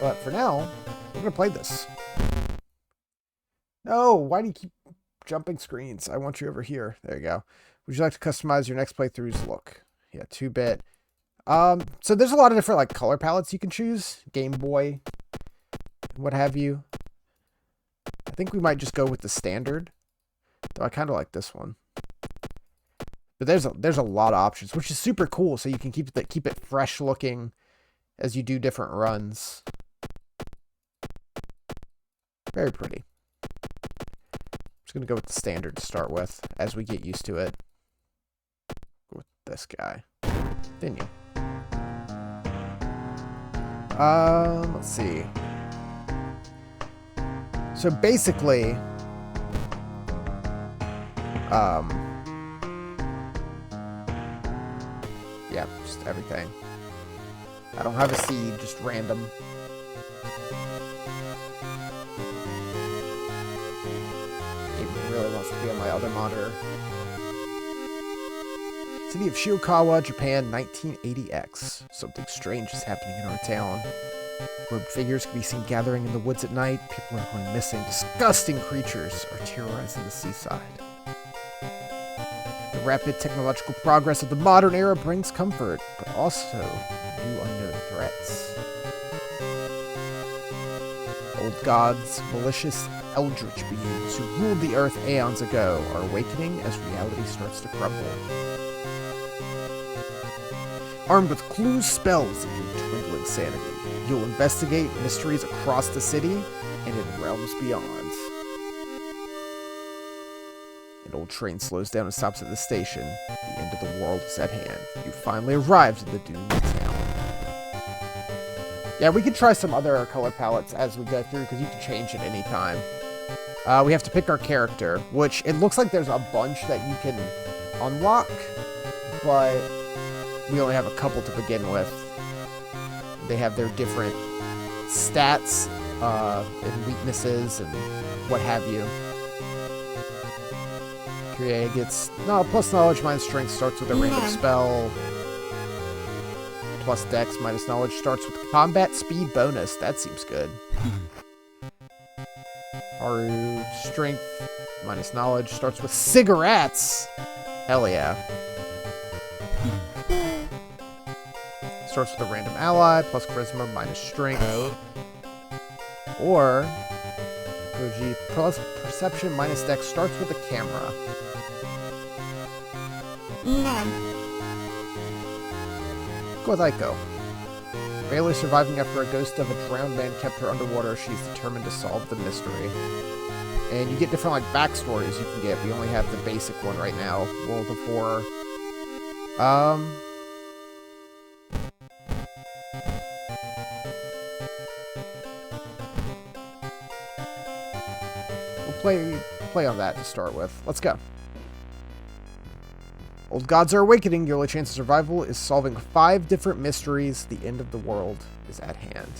But for now, we're going to play this. No, why do you keep jumping screens? I want you over here. There you go. Would you like to customize your next playthrough's look? Yeah, 2-bit. So there's a lot of different like color palettes you can choose. Game Boy, what have you. I think we might just go with the standard. Though I kind of like this one. But there's a lot of options, which is super cool. So you can keep it fresh looking as you do different runs. Very pretty. I'm just gonna go with the standard to start with as we get used to it. Go with this guy. Continue. Let's see. So basically, yeah, just everything. I don't have a seed, just random. It really wants to be on my other monitor. City of Shiokawa, Japan, 1980X. Something strange is happening in our town. Robed figures can be seen gathering in the woods at night. People are going missing. Disgusting creatures are terrorizing the seaside. The rapid technological progress of the modern era brings comfort, but also new unknown threats. Old gods, malicious eldritch beings who ruled the earth aeons ago are awakening as reality starts to crumble. Armed with clues, spells, and your dwindling sanity, you'll investigate mysteries across the city and in realms beyond. An old train slows down and stops at the station. The end of the world is at hand. You finally arrived in the doomed town. Yeah, we can try some other color palettes as we go through, because you can change at any time. We have to pick our character, which it looks like there's a bunch that you can unlock, but we only have a couple to begin with. They have their different stats and weaknesses and what have you. Kyrie gets plus knowledge minus strength, starts with a random spell. Plus dex minus knowledge starts with combat speed bonus. That seems good. Haru strength minus knowledge starts with cigarettes. Hell yeah. Starts with a random ally, plus charisma, minus strength. Or, Koji, plus perception, minus dex, starts with a camera. Go with Aiko. Barely surviving after a ghost of a drowned man kept her underwater, she's determined to solve the mystery. And you get different, like, backstories you can get. We only have the basic one right now. World of Horror. Play on that to start with. Let's go. Old gods are awakening. Your only chance of survival is solving 5 different mysteries. The end of the world is at hand.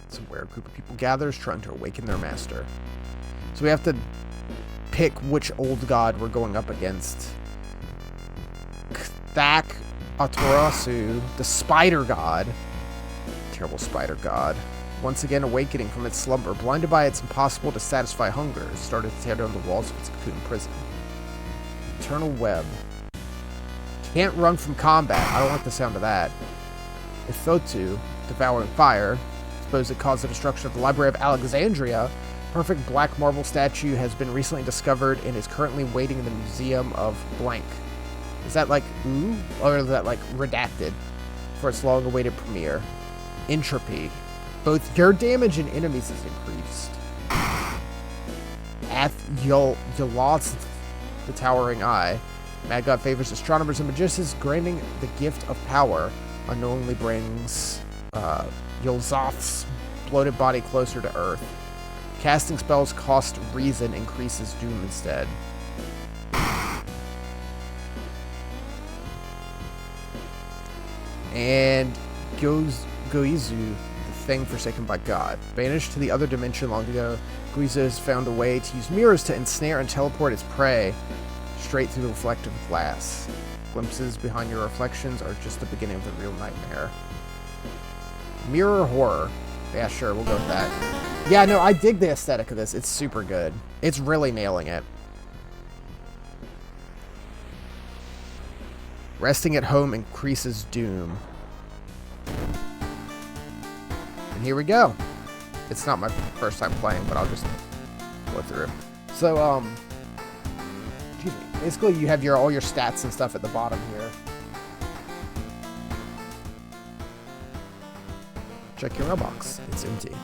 Somewhere a group of people gathers trying to awaken their master. So we have to pick which old god we're going up against. Kthak Atarasu, the spider god. Terrible spider god. Once again awakening from its slumber, blinded by its impossible to satisfy hunger, started to tear down the walls of its cocoon prison. Eternal web. Can't run from combat. I don't like the sound of that. Ithotu, devouring fire. Suppose it caused the destruction of the Library of Alexandria. Perfect black marble statue has been recently discovered and is currently waiting in the Museum of Blank. Is that like ooh? Or is that like redacted for its long-awaited premiere? Entropy. Both your damage and enemies is increased. Yoloth, the Towering Eye. Mad God favors astronomers and magicians, granting the gift of power. Unknowingly brings Yolzoth's bloated body closer to Earth. Casting spells cost reason, increases doom instead. And Goizu, thing forsaken by God. Banished to the other dimension long ago, Guiza has found a way to use mirrors to ensnare and teleport its prey straight through the reflective glass. Glimpses behind your reflections are just the beginning of the real nightmare. Mirror horror. Yeah, sure, we'll go with that. Yeah, no, I dig the aesthetic of this. It's super good. It's really nailing it. Resting at home increases doom. And here we go. It's not my first time playing, but I'll just go through. So, excuse me. Basically, you have all your stats and stuff at the bottom here. Check your mailbox. It's empty.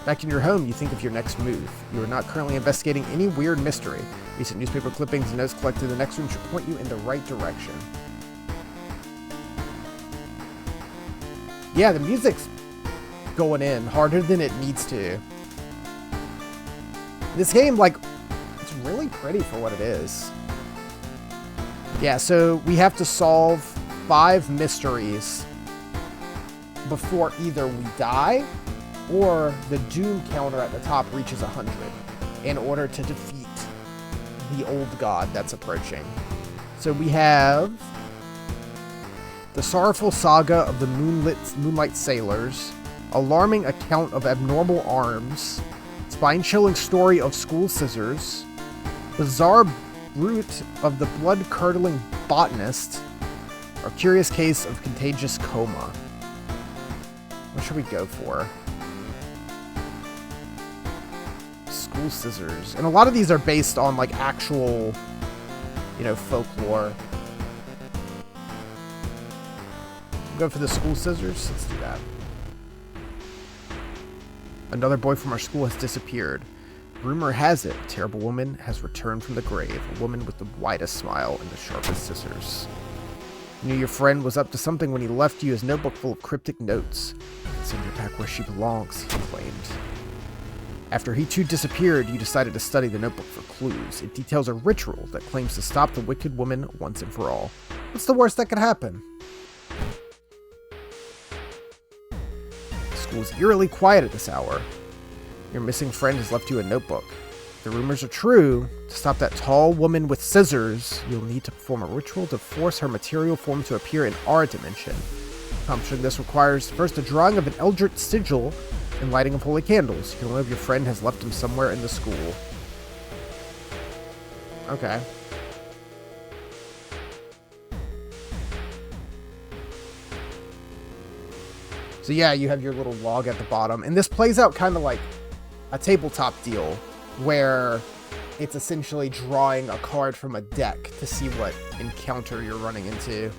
Back in your home, you think of your next move. You are not currently investigating any weird mystery. Recent newspaper clippings and notes collected in the next room should point you in the right direction. Yeah, the music's going in harder than it needs to. This game, like, it's really pretty for what it is. Yeah, so we have to solve 5 mysteries before either we die or the doom counter at the top reaches 100 in order to defeat the old god that's approaching. So we have the sorrowful saga of the Moonlight Sailors, alarming account of abnormal arms, spine-chilling story of school scissors, bizarre brute of the blood-curdling botanist, or curious case of contagious coma. What should we go for? School scissors. And a lot of these are based on, like, actual, you know, folklore. Go for the school scissors? Let's do that. Another boy from our school has disappeared. Rumor has it, a terrible woman has returned from the grave. A woman with the widest smile and the sharpest scissors. You knew your friend was up to something when he left you his notebook full of cryptic notes. Send her back where she belongs, he claimed. After he too disappeared, you decided to study the notebook for clues. It details a ritual that claims to stop the wicked woman once and for all. What's the worst that could happen? School's eerily quiet at this hour. Your missing friend has left you a notebook. If the rumors are true, to stop that tall woman with scissors, you'll need to perform a ritual to force her material form to appear in our dimension. Accomplishing this requires first a drawing of an eldritch sigil and lighting of holy candles. You can only if your friend has left them somewhere in the school. Okay. So yeah, you have your little log at the bottom, and this plays out kind of like a tabletop deal, where it's essentially drawing a card from a deck to see what encounter you're running into.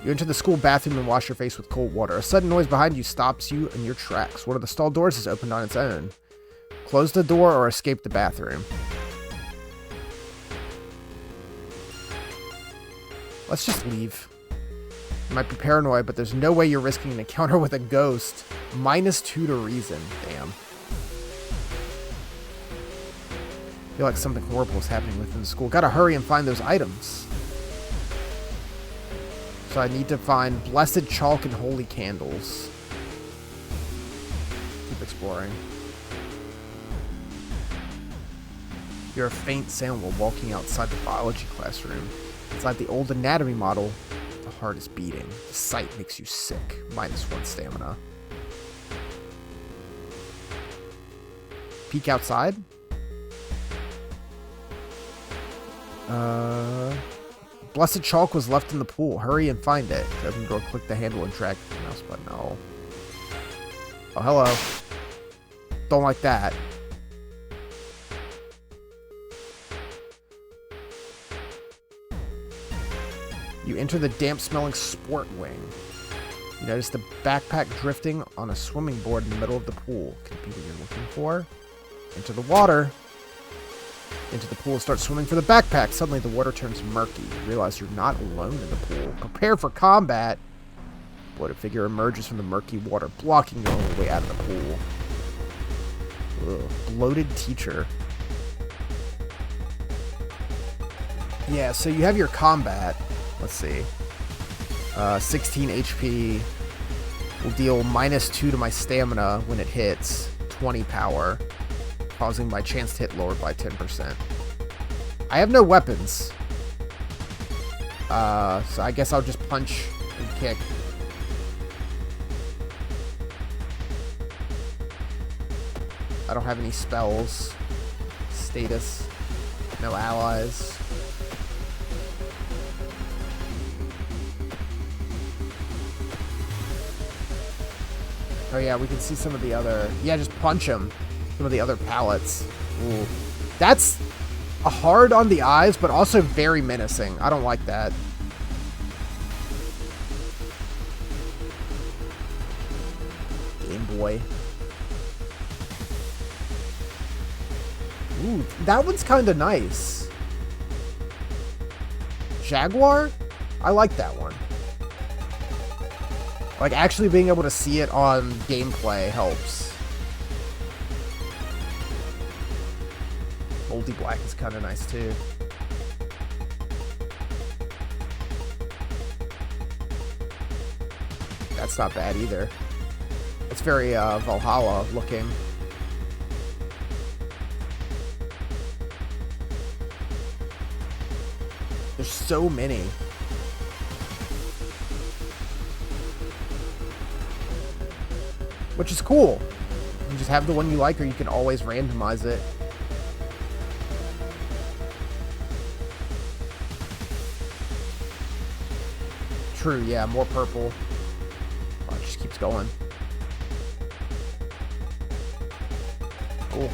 You enter the school bathroom and wash your face with cold water. A sudden noise behind you stops you in your tracks. One of the stall doors is opened on its own. Close the door or escape the bathroom. Let's just leave. You might be paranoid, but there's no way you're risking an encounter with a ghost. -2 to reason. Damn. I feel like something horrible is happening within the school. Gotta hurry and find those items. So I need to find blessed chalk and holy candles. Keep exploring. You hear a faint sound while walking outside the biology classroom. Inside the old anatomy model, the heart is beating. The sight makes you sick. -1 stamina. Peek outside. Blessed chalk was left in the pool. Hurry and find it. To open the door, click the handle and drag the mouse button. Oh. Oh, hello. Don't like that. You enter the damp-smelling sport wing. You notice the backpack drifting on a swimming board in the middle of the pool. Could be what you're looking for. Enter the water. Into the pool, start swimming for the backpack. Suddenly the water turns murky. You realize you're not alone in the pool. Prepare for combat. Bloated figure emerges from the murky water, blocking your only way out of the pool. Ugh. Bloated teacher. Yeah, so you have your combat. Let's see. 16 HP. Will deal -2 to my stamina when it hits. 20 power. Causing my chance to hit lowered by 10%. I have no weapons. So I guess I'll just punch and kick. I don't have any spells. Status. No allies. Oh yeah, we can see some of the other... Yeah, just punch them. Some of the other palettes. Ooh. That's hard on the eyes, but also very menacing. I don't like that. Game Boy. Ooh, that one's kind of nice. Jaguar? I like that one. Like, actually being able to see it on gameplay helps. Moldy Black is kind of nice, too. That's not bad, either. It's very, Valhalla looking. There's so many. Which is cool. You can just have the one you like, or you can always randomize it. True, yeah, more purple. Oh, it just keeps going. Cool.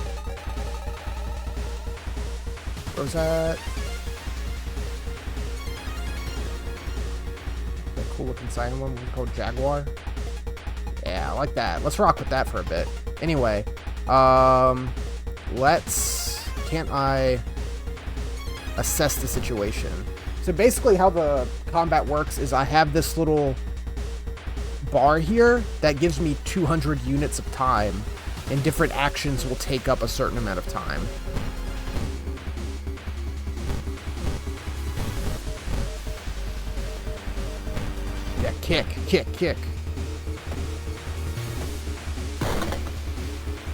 Where's that? The cool looking silent one called Jaguar. Yeah, I like that. Let's rock with that for a bit. Anyway, can't I assess the situation? So basically how the combat works is I have this little bar here that gives me 200 units of time, and different actions will take up a certain amount of time. Yeah, kick, kick, kick.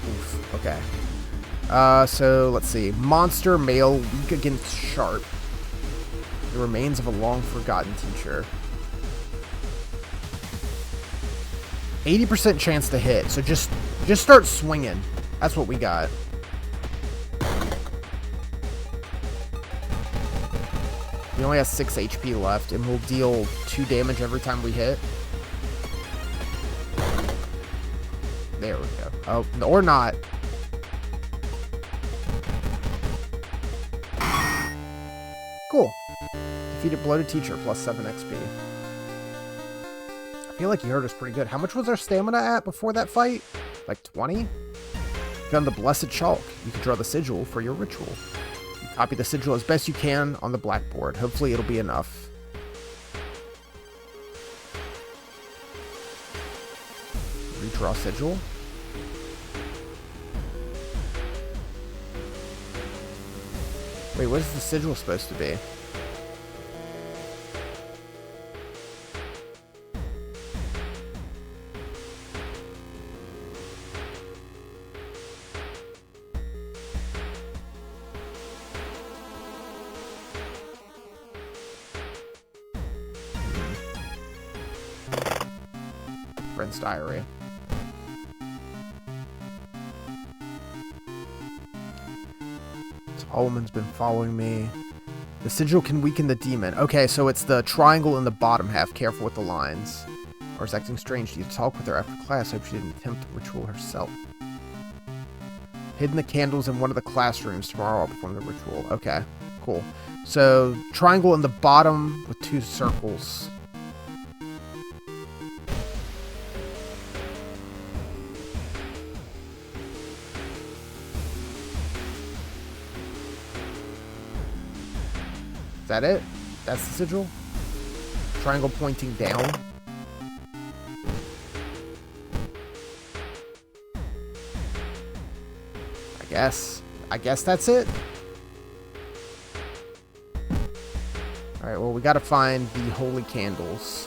Oof, okay. So let's see. Monster, male, weak against sharp. The remains of a long-forgotten teacher. 80% chance to hit, so just start swinging. That's what we got. He only has 6 HP left, and we'll deal 2 damage every time we hit. There we go. Oh, or not. Cool. Defeated bloated teacher, plus 7 XP. I feel like he hurt us pretty good. How much was our stamina at before that fight? Like 20? Found the blessed chalk. You can draw the sigil for your ritual. You copy the sigil as best you can on the blackboard. Hopefully it'll be enough. Redraw sigil. Wait, what is the sigil supposed to be? Friend's diary. Solomon's been following me. The sigil can weaken the demon. Okay, so it's the triangle in the bottom half. Careful with the lines. Or is acting strange. You talk with her after class. Hope she didn't attempt the ritual herself. Hidden the candles in one of the classrooms. Tomorrow I'll perform the ritual. Okay, cool. So, triangle in the bottom with 2 circles. Is that it? That's the sigil? Triangle pointing down. I guess that's it. Alright, well, we gotta find the holy candles.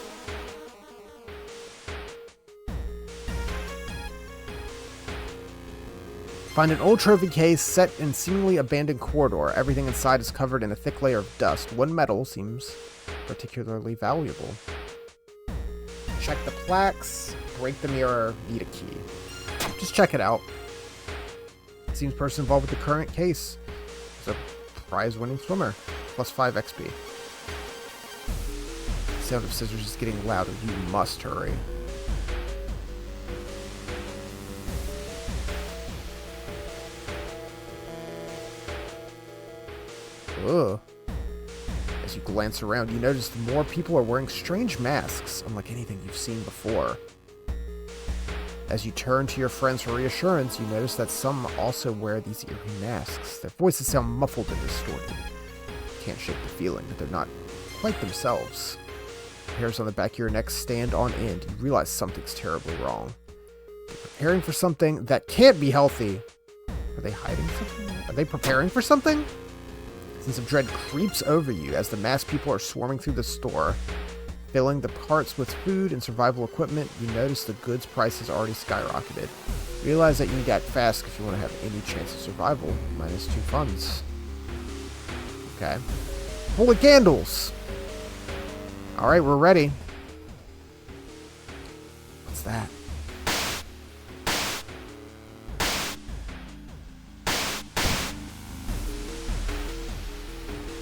Find an old trophy case set in seemingly abandoned corridor. Everything inside is covered in a thick layer of dust. One metal seems particularly valuable. Check the plaques. Break the mirror. Need a key. Just check it out. Seems person involved with the current case is a prize-winning swimmer. +5 XP. The sound of scissors is getting louder. You must hurry. Ugh. As you glance around, you notice more people are wearing strange masks, unlike anything you've seen before. As you turn to your friends for reassurance, you notice that some also wear these eerie masks. Their voices sound muffled and distorted. You can't shake the feeling that they're not quite themselves. The hairs on the back of your neck stand on end. You realize something's terribly wrong. You're preparing for something that can't be healthy. Are they hiding something? Are they preparing for something? A sense of dread creeps over you as the masked people are swarming through the store. Filling the carts with food and survival equipment, you notice the goods prices already skyrocketed. Realize that you need to act fast if you want to have any chance of survival. -2 funds. Okay. Holy candles! Alright, we're ready. What's that?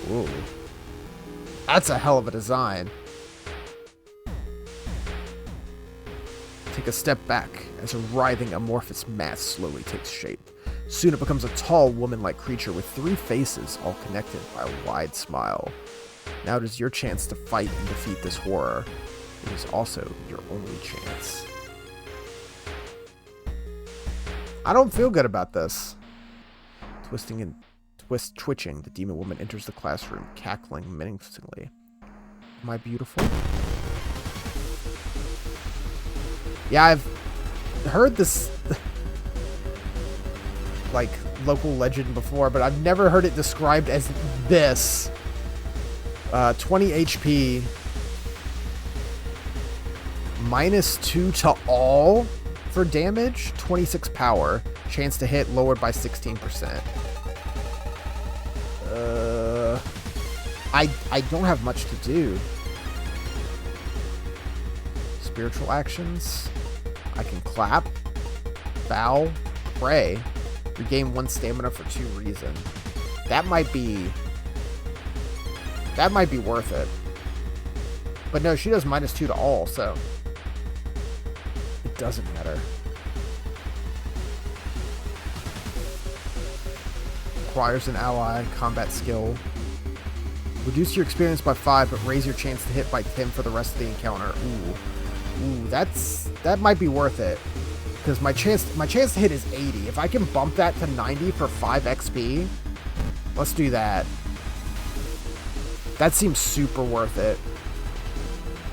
Ooh. That's a hell of a design. Take a step back as a writhing amorphous mass slowly takes shape. Soon it becomes a tall woman-like creature with 3 faces, all connected by a wide smile. Now it is your chance to fight and defeat this horror. It is also your only chance. I don't feel good about this. Twitching, the demon woman enters the classroom, cackling menacingly. Am I beautiful? Yeah, I've heard this like local legend before, but I've never heard it described as this. 20 HP, -2 to all for damage, 26 power, chance to hit lowered by 16%. I don't have much to do. Spiritual actions. I can clap, bow, pray, regain 1 stamina for 2 reason. That might be worth it. But no, she does -2 to all, so it doesn't matter. Requires an ally, combat skill. Reduce your experience by 5, but raise your chance to hit by 10 for the rest of the encounter. Ooh, that might be worth it. Because my chance to hit is 80. If I can bump that to 90 for 5 XP, let's do that. That seems super worth it.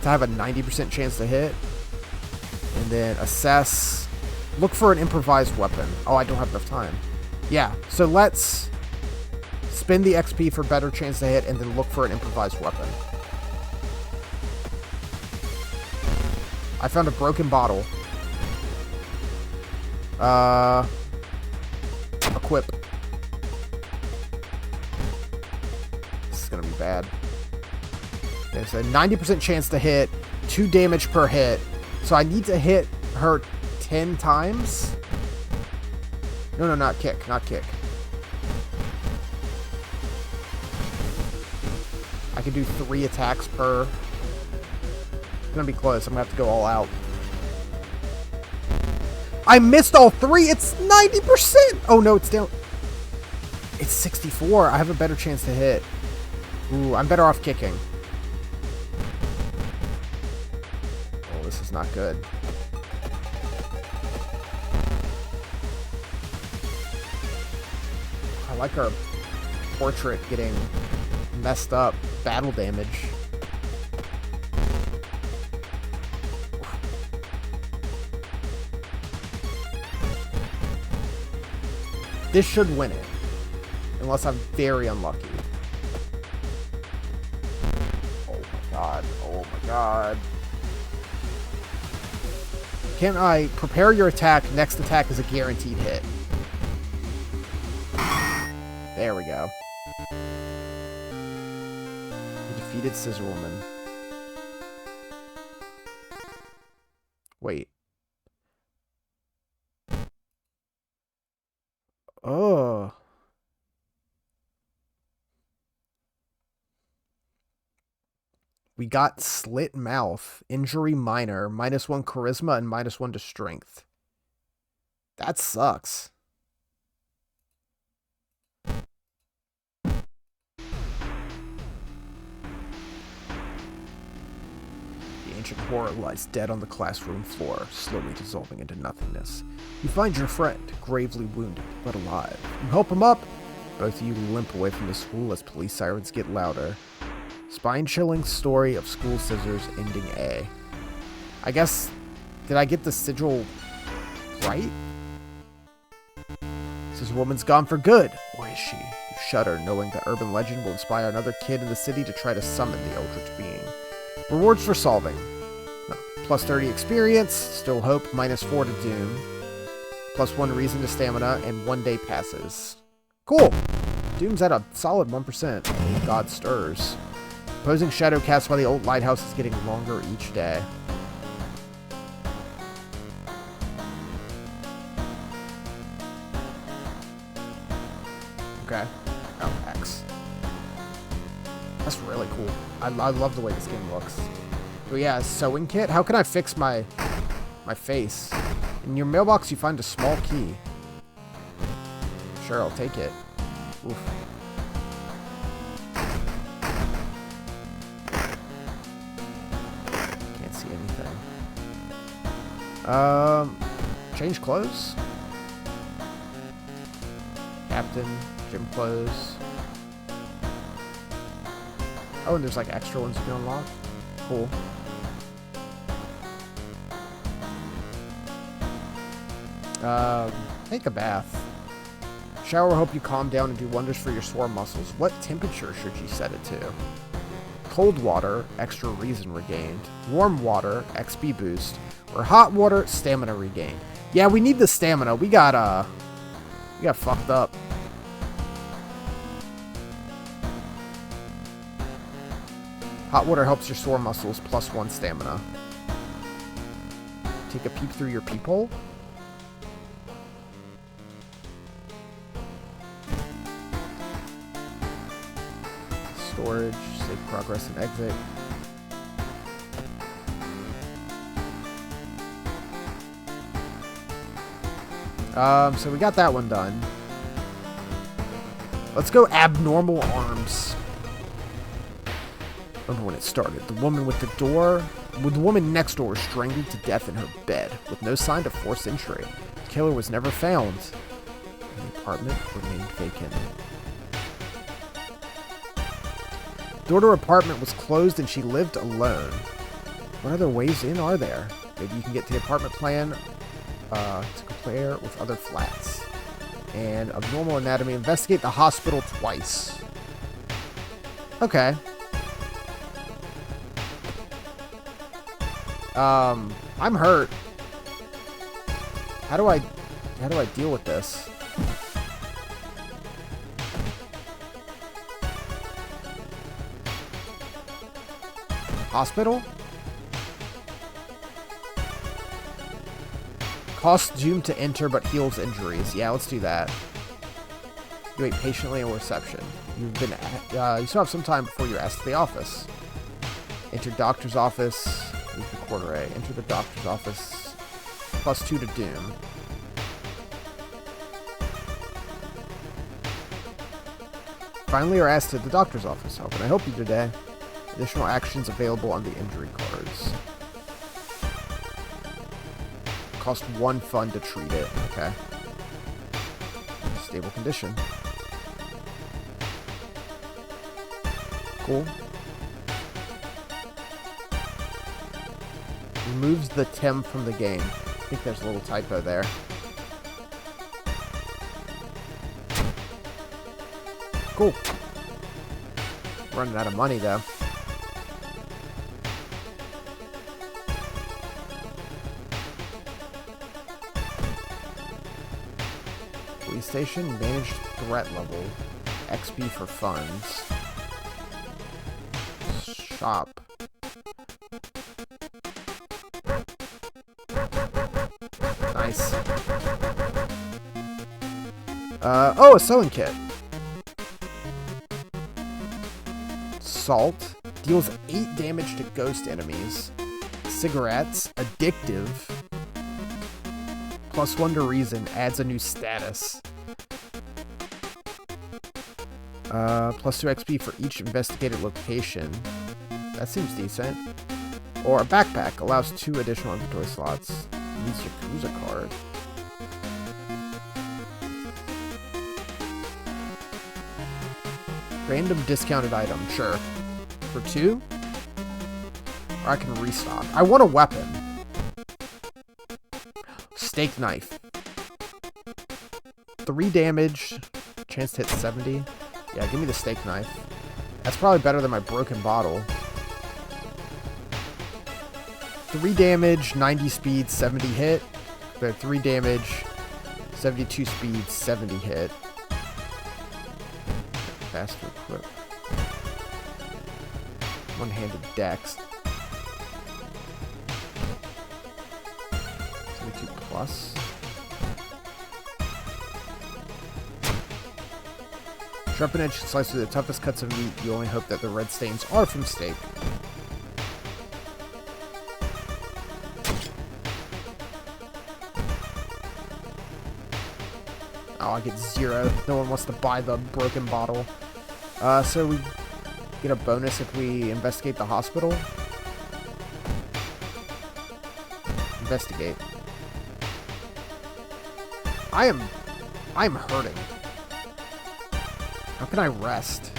To have a 90% chance to hit. And then assess. Look for an improvised weapon. Oh, I don't have enough time. Yeah, so let's spend the XP for better chance to hit and then look for an improvised weapon. I found a broken bottle. Equip. This is gonna be bad. There's a 90% chance to hit, 2 damage per hit. So I need to hit her 10 times. No, not kick, not kick. I can do 3 attacks per. It's gonna be close. I'm gonna have to go all out. I missed all 3. It's 90%. Oh no, it's down. It's 64. I have a better chance to hit. Ooh, I'm better off kicking. Oh, this is not good. I like our portrait getting messed up. Battle damage. This should win it. Unless I'm very unlucky. Oh my god. Oh my god. Can I prepare your attack? Next attack is a guaranteed hit. There we go. You defeated Scissor Woman. Wait. We got slit mouth, injury minor, -1 charisma, and -1 to strength. That sucks. The ancient horror lies dead on the classroom floor, slowly dissolving into nothingness. You find your friend, gravely wounded, but alive. You help him up. Both of you limp away from the school as police sirens get louder. Spine-chilling story of school scissors ending A. I guess, did I get the sigil right? This woman's gone for good. Or is she? You shudder, knowing the urban legend will inspire another kid in the city to try to summon the eldritch being. Rewards for solving. No. Plus 30 experience, still hope, -4 to doom. +1 reason to stamina, and 1 day passes. Cool! Doom's at a solid 1%. God stirs. Opposing shadow cast by the old lighthouse is getting longer each day. Okay. Oh, X. That's really cool. I love the way this game looks. But yeah, sewing kit. How can I fix my face? In your mailbox, you find a small key. Sure, I'll take it. Oof. Can't see anything. Change clothes. Captain, gym clothes. Oh, and there's like extra ones you can unlock. Cool. Take a bath. Shower will help you calm down and do wonders for your sore muscles. What temperature should you set it to? Cold water, extra reason regained. Warm water, XP boost. Or hot water, stamina regained. Yeah, we need the stamina. We got fucked up. Hot water helps your sore muscles, +1 stamina. Take a peek through your peephole. Storage, save progress and exit. So we got that one done. Let's go abnormal arms. Remember when it started? The woman next door was strangled to death in her bed with no sign of forced entry. The killer was never found. And the apartment remained vacant. Door to her apartment was closed and she lived alone. What other ways in are there? Maybe you can get to the apartment plan to compare with other flats. And abnormal anatomy. Investigate the hospital twice. Okay. I'm hurt. How do I deal with this? Hospital? Costs Doom to enter but heals injuries. Yeah, let's do that. You wait patiently in reception. You still have some time before you're asked to the office. Enter doctor's office. Leave the quarter A. Enter the doctor's office. +2 to Doom. Finally, you're asked to the doctor's office. How can I help you today? Additional actions available on the injury cards. Cost 1 fun to treat it. Okay. Stable condition. Cool. Removes the Tim from the game. I think there's a little typo there. Cool. Running out of money though. Police station, managed threat level. XP for funds. Shop. Nice. Oh, a sewing kit. Salt, Deals 8 damage to ghost enemies. Cigarettes. Addictive. +1 to reason. Adds a new status. +2 XP for each investigated location. That seems decent. Or a backpack. Allows 2 additional inventory slots. Needs Yakuza card. Random discounted item. Sure. For 2? Or I can restock. I want a weapon. Steak knife. 3 damage. Chance to hit 70. Yeah, give me the steak knife. That's probably better than my broken bottle. 3 damage, 90 speed, 70 hit. But 3 damage, 72 speed, 70 hit. Faster equip. One-handed dex. 72 plus. Sharpen edge slice through the toughest cuts of meat. You only hope that the red stains are from steak. Oh, I get 0. No one wants to buy the broken bottle. So we get a bonus if we investigate the hospital. Investigate. I'm hurting. How can I rest?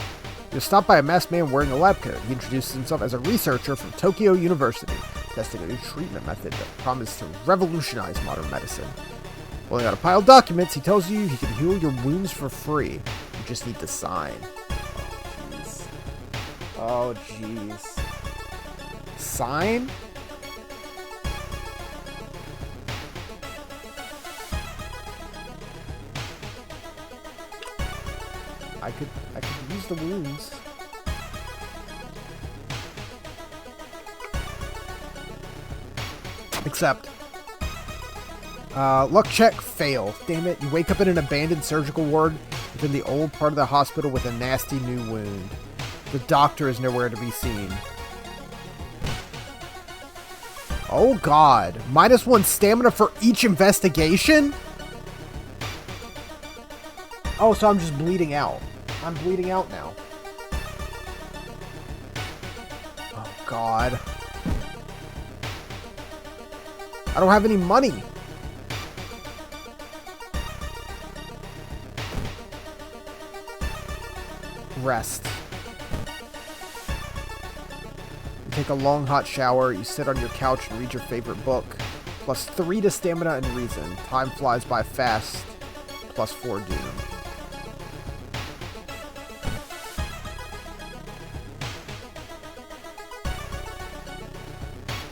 You're stopped by a masked man wearing a lab coat. He introduces himself as a researcher from Tokyo University, testing a new treatment method that promises to revolutionize modern medicine. Pulling out a pile of documents, he tells you he can heal your wounds for free. You just need to sign. Oh, jeez. Sign? I could use the wounds. Accept. Luck check, fail. Damn it, you wake up in an abandoned surgical ward within the old part of the hospital with a nasty new wound. The doctor is nowhere to be seen. Oh god. -1 stamina for each investigation? Oh, so I'm just bleeding out. I'm bleeding out now. Oh god. I don't have any money. Rest. You take a long hot shower, you sit on your couch and read your favorite book. +3 to stamina and reason. Time flies by fast. +4 doom.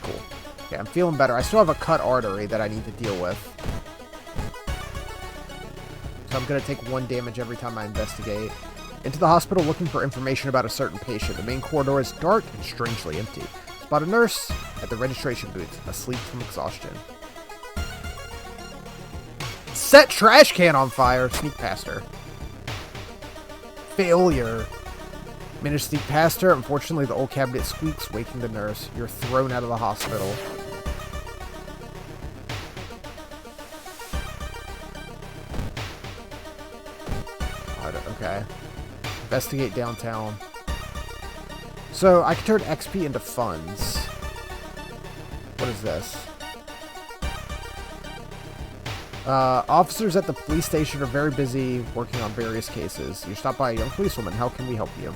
Cool. Okay, I'm feeling better. I still have a cut artery that I need to deal with. So I'm going to take 1 damage every time I investigate. Into the hospital looking for information about a certain patient. The main corridor is dark and strangely empty. Spot a nurse at the registration booth, asleep from exhaustion. Set trash can on fire. Sneak past her. Failure. Manage to sneak past her. Unfortunately, the old cabinet squeaks, waking the nurse. You're thrown out of the hospital. Okay. Investigate downtown. So, I can turn XP into funds. What is this? Officers at the police station are very busy working on various cases. You're stopped by a young policewoman. How can we help you?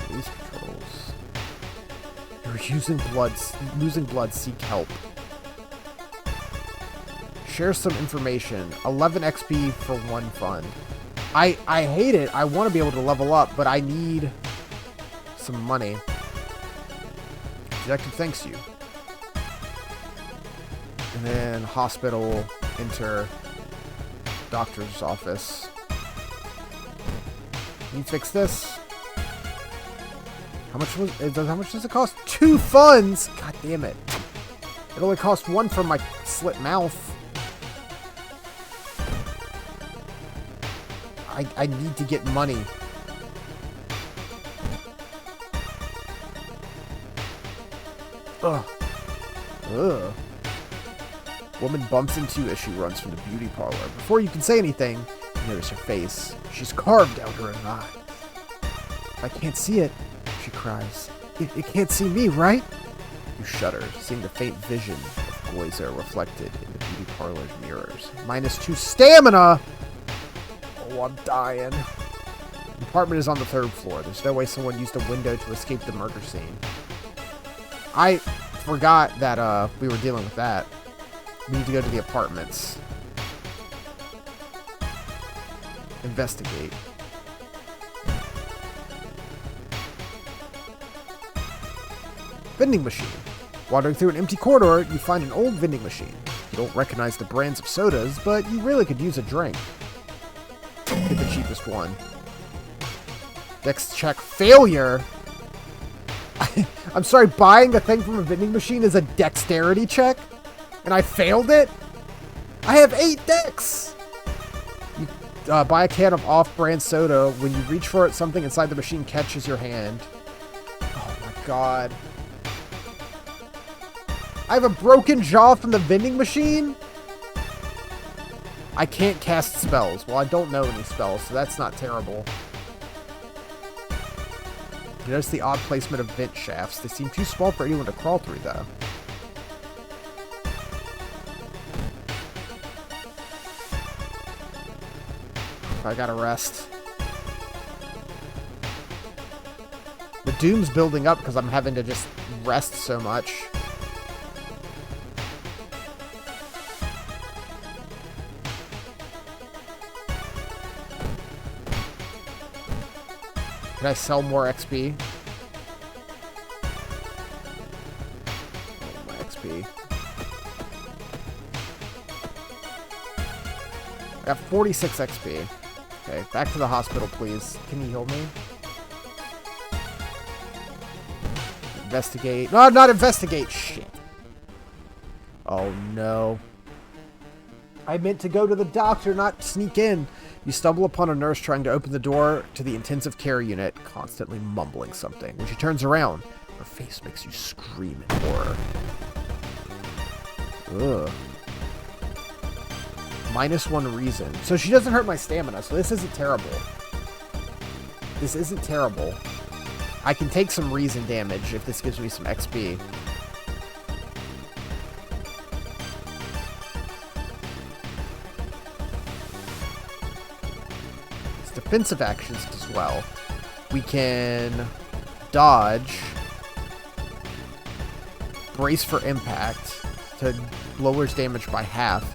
Police patrols. You're losing blood. Seek help. Share some information. 11 XP for 1 fund. I hate it. I want to be able to level up, but I need some money. Detective thanks you. And then hospital, enter doctor's office. Can you fix this? How much does it cost? 2 funds! God damn it. It only cost 1 for my slit mouth. I need to get money. Ugh. Ugh. Woman bumps into you as she runs from the beauty parlor. Before you can say anything, you notice her face. She's carved out her own eye. I can't see it, she cries. It can't see me, right? You shudder, seeing the faint vision of Goizo reflected in the beauty parlor's mirrors. -2 stamina! Oh, I'm dying. The apartment is on the 3rd floor. There's no way someone used a window to escape the murder scene. I forgot that we were dealing with that. We need to go to the apartments. Investigate. Vending machine. Wandering through an empty corridor, you find an old vending machine. You don't recognize the brands of sodas, but you really could use a drink. Get the cheapest one. Dex check failure. I'm sorry, buying a thing from a vending machine is a dexterity check? And I failed it? I have 8 dex! You buy a can of off-brand soda. When you reach for it, something inside the machine catches your hand. Oh my god. I have a broken jaw from the vending machine? I can't cast spells. Well, I don't know any spells, so that's not terrible. You notice the odd placement of vent shafts. They seem too small for anyone to crawl through, though. I gotta rest. The doom's building up because I'm having to just rest so much. Can I sell more XP? Oh, my XP. I got 46 XP. Okay, back to the hospital, please. Can you heal me? Investigate. No, not investigate. Shit. Oh, no. I meant to go to the doctor, not sneak in. You stumble upon a nurse trying to open the door to the intensive care unit, constantly mumbling something. When she turns around, her face makes you scream in horror. Ugh. -1 reason. So she doesn't hurt my stamina, so this isn't terrible. This isn't terrible. I can take some reason damage if this gives me some XP. It's defensive actions as well. We can dodge, brace for impact to lowers damage by half,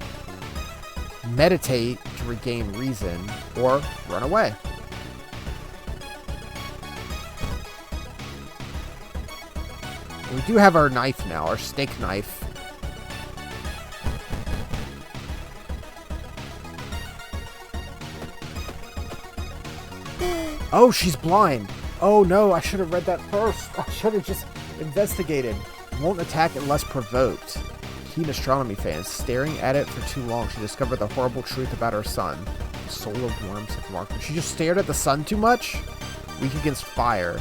meditate to regain reason, or run away. We do have our knife now, our steak knife. Oh, she's blind. Oh no, I should have read that first. I should have just investigated. Won't attack unless provoked. Keen astronomy fans. Staring at it for too long, she discovered the horrible truth about her sun. The soul of worms have marked her. She just stared at the sun too much? Weak against fire.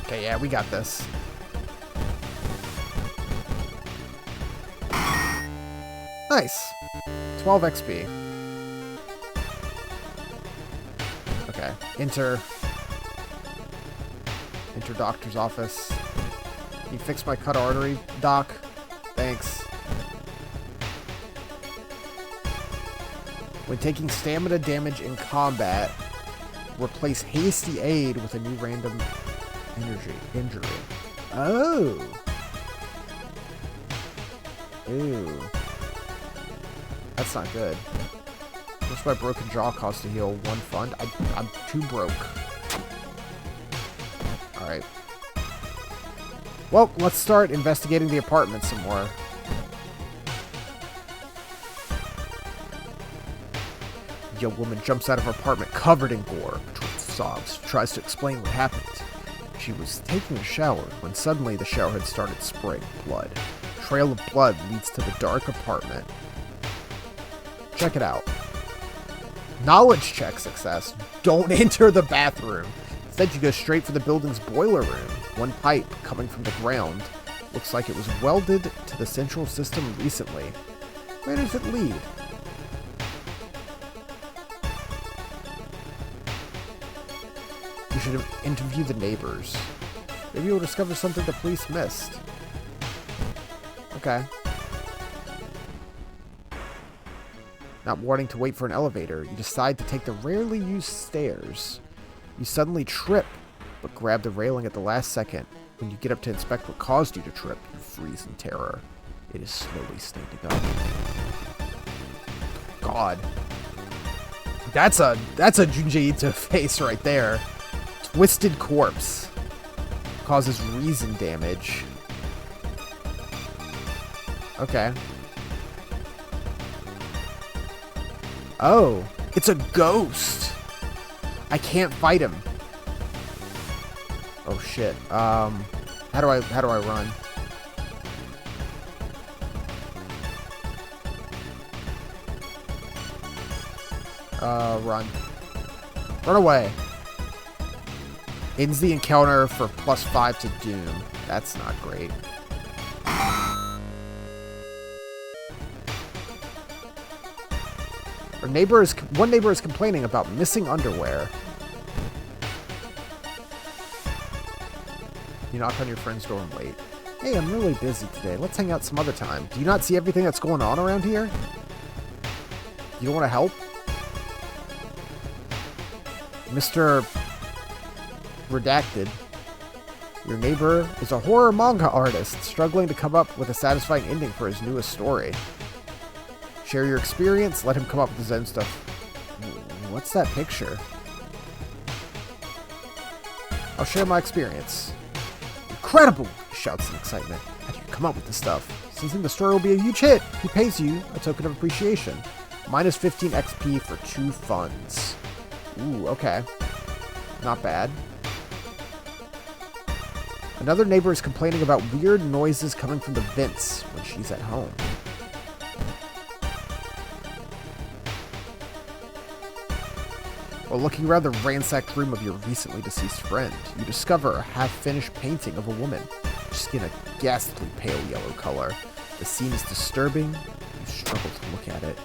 Okay, yeah, we got this. Nice. 12 XP. Okay. Enter doctor's office. Can you fix my cut artery, doc? Thanks. When taking stamina damage in combat, replace hasty aid with a new random injury. Oh. Ooh. That's not good. What's my broken jaw cost to heal? 1 fund? I'm too broke. Alright. Well, let's start investigating the apartment some more. Young woman jumps out of her apartment covered in gore. Between sobs. She tries to explain what happened. She was taking a shower when suddenly the shower had started spraying blood. A trail of blood leads to the dark apartment. Check it out. Knowledge check success. Don't enter the bathroom. Instead, you go straight for the building's boiler room. One pipe coming from the ground looks like it was welded to the central system recently. Where does it lead? You should interview the neighbors. Maybe you'll discover something the police missed. Okay. Not wanting to wait for an elevator, you decide to take the rarely used stairs. You suddenly trip, but grab the railing at the last second. When you get up to inspect what caused you to trip, you freeze in terror. It is slowly standing up. God. That's a Junji Ito face right there. Twisted corpse. Causes reason damage. Okay. Oh, it's a ghost. I can't fight him. Oh shit. How do I run? Run. Run away. Ends the encounter for +5 to Doom. That's not great. One neighbor is complaining about missing underwear. You knock on your friend's door and wait. Hey, I'm really busy today. Let's hang out some other time. Do you not see everything that's going on around here? You don't want to help? Mr. Redacted. Your neighbor is a horror manga artist struggling to come up with a satisfying ending for his newest story. Share your experience, let him come up with his own stuff. What's that picture? I'll share my experience. Incredible! He shouts in excitement. How do you come up with this stuff? Since the story will be a huge hit, he pays you a token of appreciation. Minus 15 XP for 2 funds. Ooh, okay. Not bad. Another neighbor is complaining about weird noises coming from the vents when she's at home. While looking around the ransacked room of your recently deceased friend, you discover a half-finished painting of a woman, skin a ghastly pale yellow color. The scene is disturbing. You struggle to look at it.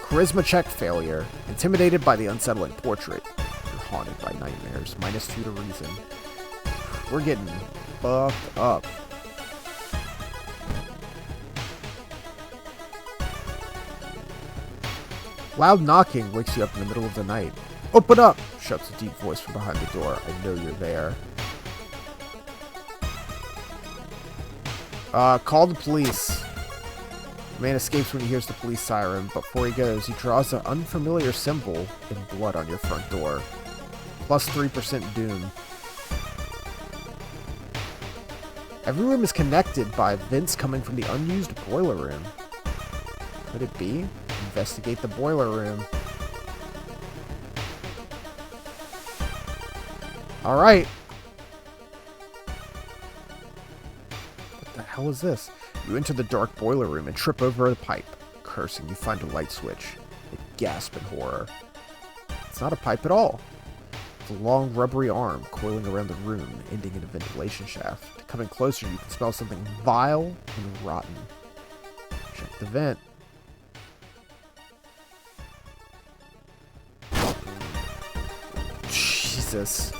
Charisma check failure. Intimidated by the unsettling portrait. You're haunted by nightmares. Minus 2 to reason. We're getting fucked up. Loud knocking wakes you up in the middle of the night. Open up! Shouts a deep voice from behind the door. I know you're there. Call the police. The man escapes when he hears the police siren, but before he goes, he draws an unfamiliar symbol in blood on your front door. Plus 3% doom. Every room is connected by vents coming from the unused boiler room. Could it be? Investigate the boiler room. Alright. What the hell is this? You enter the dark boiler room and trip over a pipe. Cursing, you find a light switch. You gasp in horror. It's not a pipe at all. It's a long, rubbery arm coiling around the room, ending in a ventilation shaft. Coming closer, you can smell something vile and rotten. Check the vent. Jesus.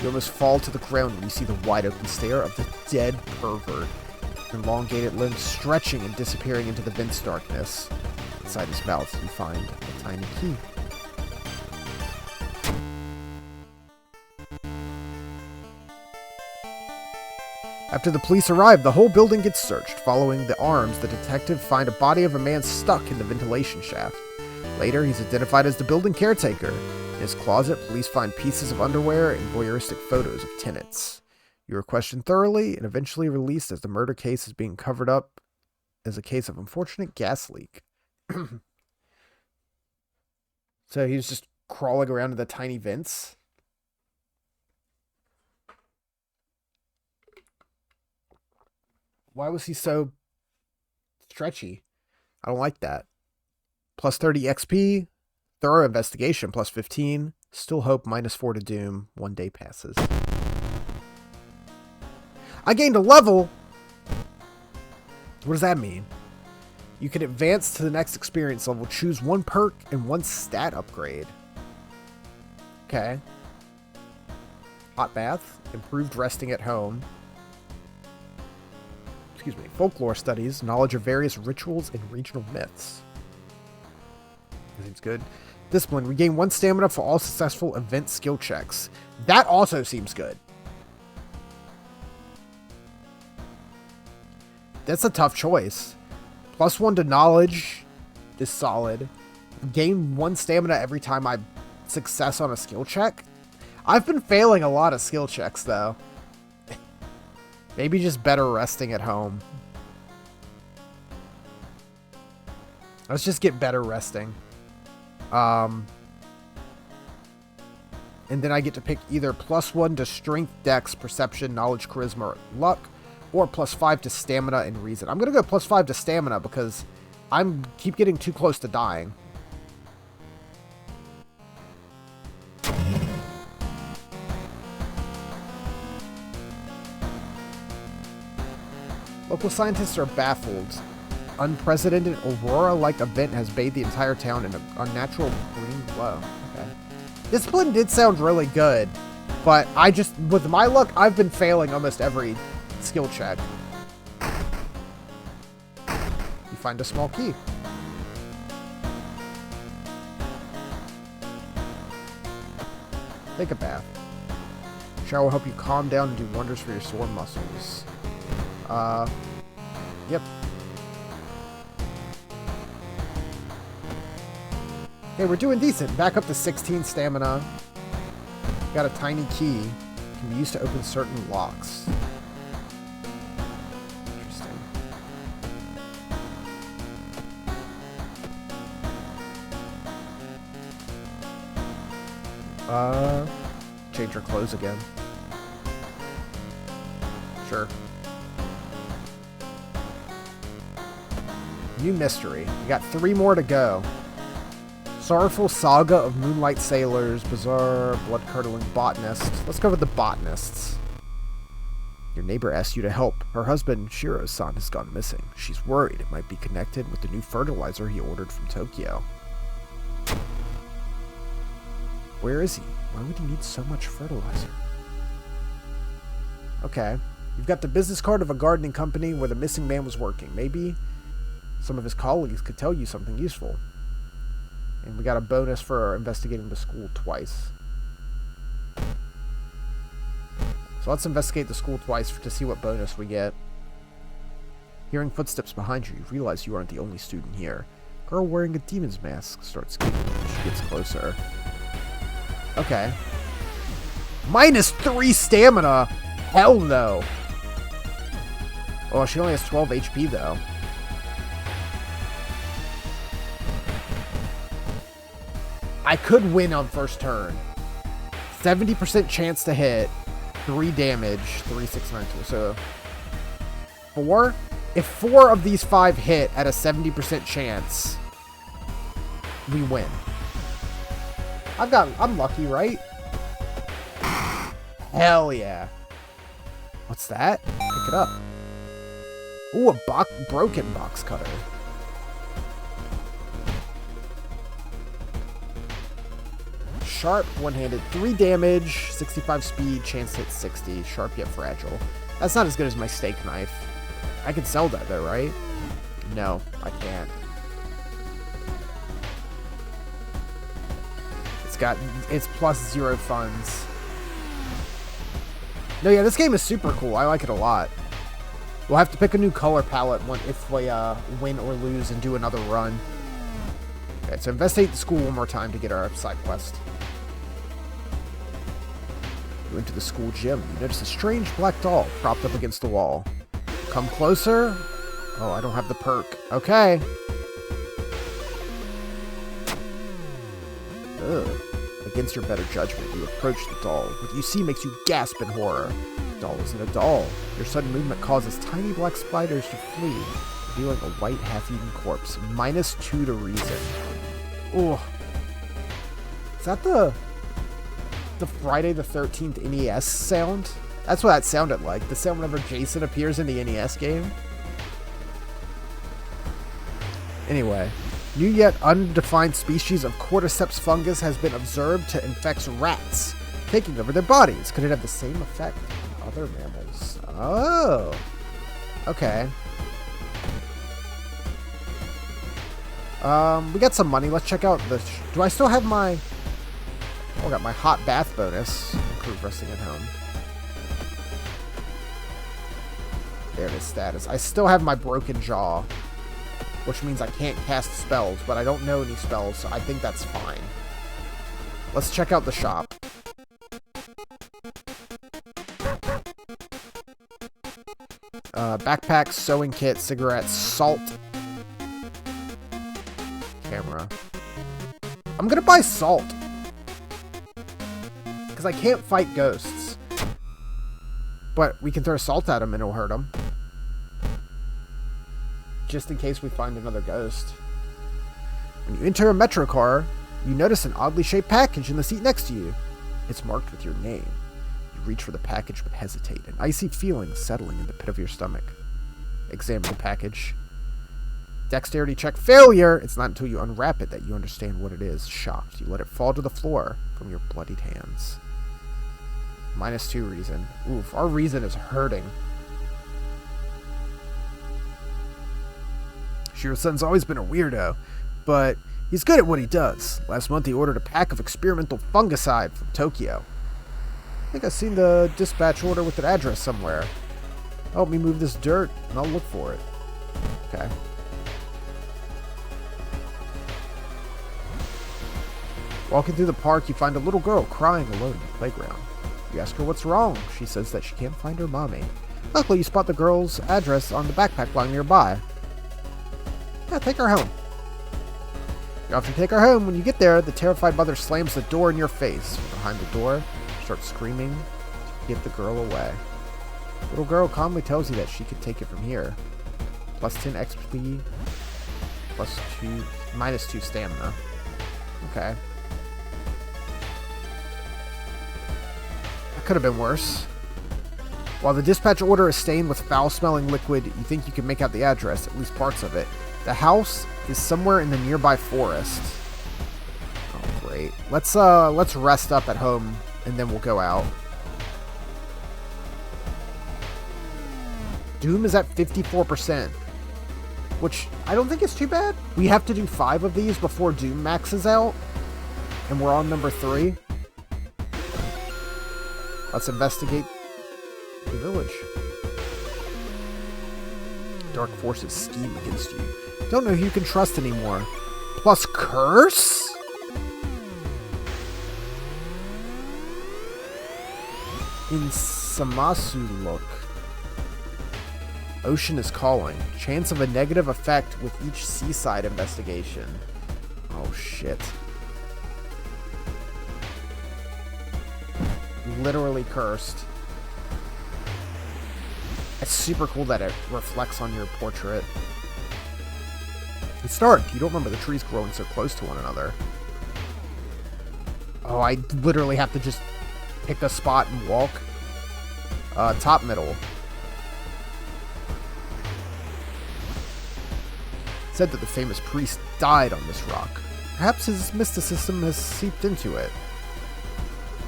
You almost fall to the ground when you see the wide-open stare of the dead pervert. Elongated limbs stretching and disappearing into the vent's darkness. Inside his mouth, you find a tiny key. After the police arrive, the whole building gets searched. Following the arms, the detectives find a body of a man stuck in the ventilation shaft. Later, he's identified as the building caretaker. In his closet, police find pieces of underwear and voyeuristic photos of tenants. You are questioned thoroughly and eventually released as the murder case is being covered up as a case of unfortunate gas leak. So he was just crawling around in the tiny vents. Why was he so stretchy? I don't like that. Plus 30 XP. Thorough investigation. Plus 15. Still hope. -4 to doom. 1 day passes. I gained a level. What does that mean? You can advance to the next experience level. Choose 1 perk and 1 stat upgrade. Okay. Hot bath. Improved resting at home. Excuse me. Folklore studies. Knowledge of various rituals and regional myths. That seems good. Discipline. Regain 1 stamina for all successful event skill checks. That also seems good. That's a tough choice. +1 to knowledge is solid. Gain 1 stamina every time I success on a skill check. I've been failing a lot of skill checks, though. Maybe just better resting at home. Let's just get better resting. And then I get to pick either +1 to strength, dex, perception, knowledge, charisma, or luck, or +5 to stamina and reason. I'm going to go +5 to stamina because I'm keep getting too close to dying. Local scientists are baffled. Unprecedented aurora-like event has bathed the entire town in an unnatural green glow. Okay. Discipline did sound really good, but with my luck, I've been failing almost every skill check. You find a small key. Take a bath. Shower will help you calm down and do wonders for your sore muscles. Yep. Okay, we're doing decent. Back up to 16 stamina. Got a tiny key. Can be used to open certain locks. Interesting. Change your clothes again. Sure. New mystery. We got 3 more to go. Sorrowful saga of moonlight sailors, bizarre, blood-curdling botanist. Let's go with the botanists. Your neighbor asked you to help. Her husband, Shiro-san, has gone missing. She's worried it might be connected with the new fertilizer he ordered from Tokyo. Where is he? Why would he need so much fertilizer? Okay. You've got the business card of a gardening company where the missing man was working. Maybe some of his colleagues could tell you something useful. And we got a bonus for investigating the school twice. So let's investigate the school twice to see what bonus we get. Hearing footsteps behind you, you realize you aren't the only student here. Girl wearing a demon's mask starts giggling as she gets closer. Okay. -3 stamina! Hell no! Oh, she only has 12 HP though. I could win on first turn. 70% chance to hit. 3 damage. 3, 6, 9, 2. So 4? If 4 of these 5 hit at a 70% chance, we win. I'm lucky, right? Hell yeah. What's that? Pick it up. Ooh, a broken box cutter. Sharp, one-handed, 3 damage, 65 speed, chance to hit 60. Sharp yet fragile. That's not as good as my steak knife. I can sell that though, right? No, I can't. It's +0 funds. No, yeah, this game is super cool. I like it a lot. We'll have to pick a new color palette if we win or lose and do another run. Okay, so investigate the school one more time to get our side quest. You enter the school gym. You notice a strange black doll propped up against the wall. Come closer. Oh, I don't have the perk. Okay. Ugh. Against your better judgment, you approach the doll. What you see makes you gasp in horror. The doll isn't a doll. Your sudden movement causes tiny black spiders to flee, revealing a white half-eaten corpse. -2 to reason. Oh. Is that the Friday the 13th NES sound? That's what that sounded like. The sound whenever Jason appears in the NES game. Anyway, new yet undefined species of cordyceps fungus has been observed to infect rats, taking over their bodies. Could it have the same effect on other mammals? Oh. Okay. We got some money. Let's check out the... Do I still have my... Oh, I got my hot bath bonus. Improve resting at home. There it is, status. I still have my broken jaw, which means I can't cast spells, but I don't know any spells, so I think that's fine. Let's check out the shop. Backpack, sewing kit, cigarettes, salt. Camera. I'm gonna buy salt. Because I can't fight ghosts. But we can throw salt at them and it'll hurt them. Just in case we find another ghost. When you enter a metro car, you notice an oddly shaped package in the seat next to you. It's marked with your name. You reach for the package but hesitate, an icy feeling settling in the pit of your stomach. Examine the package. Dexterity check failure! It's not until you unwrap it that you understand what it is. Shocked, you let it fall to the floor from your bloodied hands. -2 reason. Oof, our reason is hurting. Shiro-san's always been a weirdo, but he's good at what he does. Last month he ordered a pack of experimental fungicide from Tokyo. I think I've seen the dispatch order with an address somewhere. Help me move this dirt, and I'll look for it. Okay. Walking through the park, you find a little girl crying alone in the playground. You ask her what's wrong. She says that she can't find her mommy. Luckily, you spot the girl's address on the backpack lying nearby. Yeah, take her home. You often take her home. When you get there, the terrified mother slams the door in your face. From behind the door, she starts screaming to get the girl away. The little girl calmly tells you that she can take it from here. +10 XP, -2 stamina. Okay. That could have been worse. While the dispatch order is stained with foul-smelling liquid, you think you can make out the address, at least parts of it. The house is somewhere in the nearby forest. Oh, great. Let's rest up at home, and then we'll go out. Doom is at 54%, which I don't think is too bad. We have to do 5 of these before Doom maxes out, and we're on number 3. Let's investigate the village. Dark forces scheme against you. Don't know who you can trust anymore. Plus curse? In Samasu look. Ocean is calling. Chance of a negative effect with each seaside investigation. Oh shit. Literally cursed. It's super cool that it reflects on your portrait. It's dark. You don't remember the trees growing so close to one another. Oh, I literally have to just pick a spot and walk. Top middle. Said that the famous priest died on this rock. Perhaps his mysticism has seeped into it.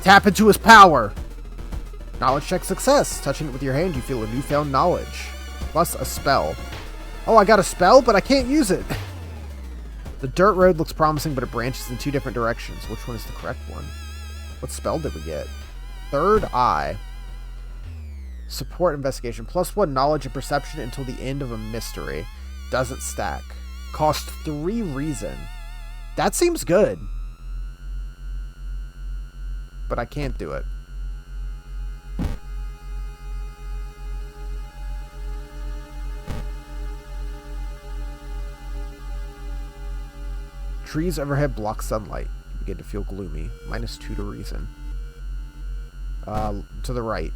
Tap into his power! Knowledge check success. Touching it with your hand, you feel a newfound knowledge. Plus a spell. Oh, I got a spell, but I can't use it. The dirt road looks promising, but it branches in 2 different directions. Which one is the correct one? What spell did we get? Third Eye. Support investigation. +1 knowledge and perception until the end of a mystery. Doesn't stack. Cost 3 reason. That seems good. But I can't do it. Trees overhead block sunlight. You begin to feel gloomy. -2 to reason. To the right.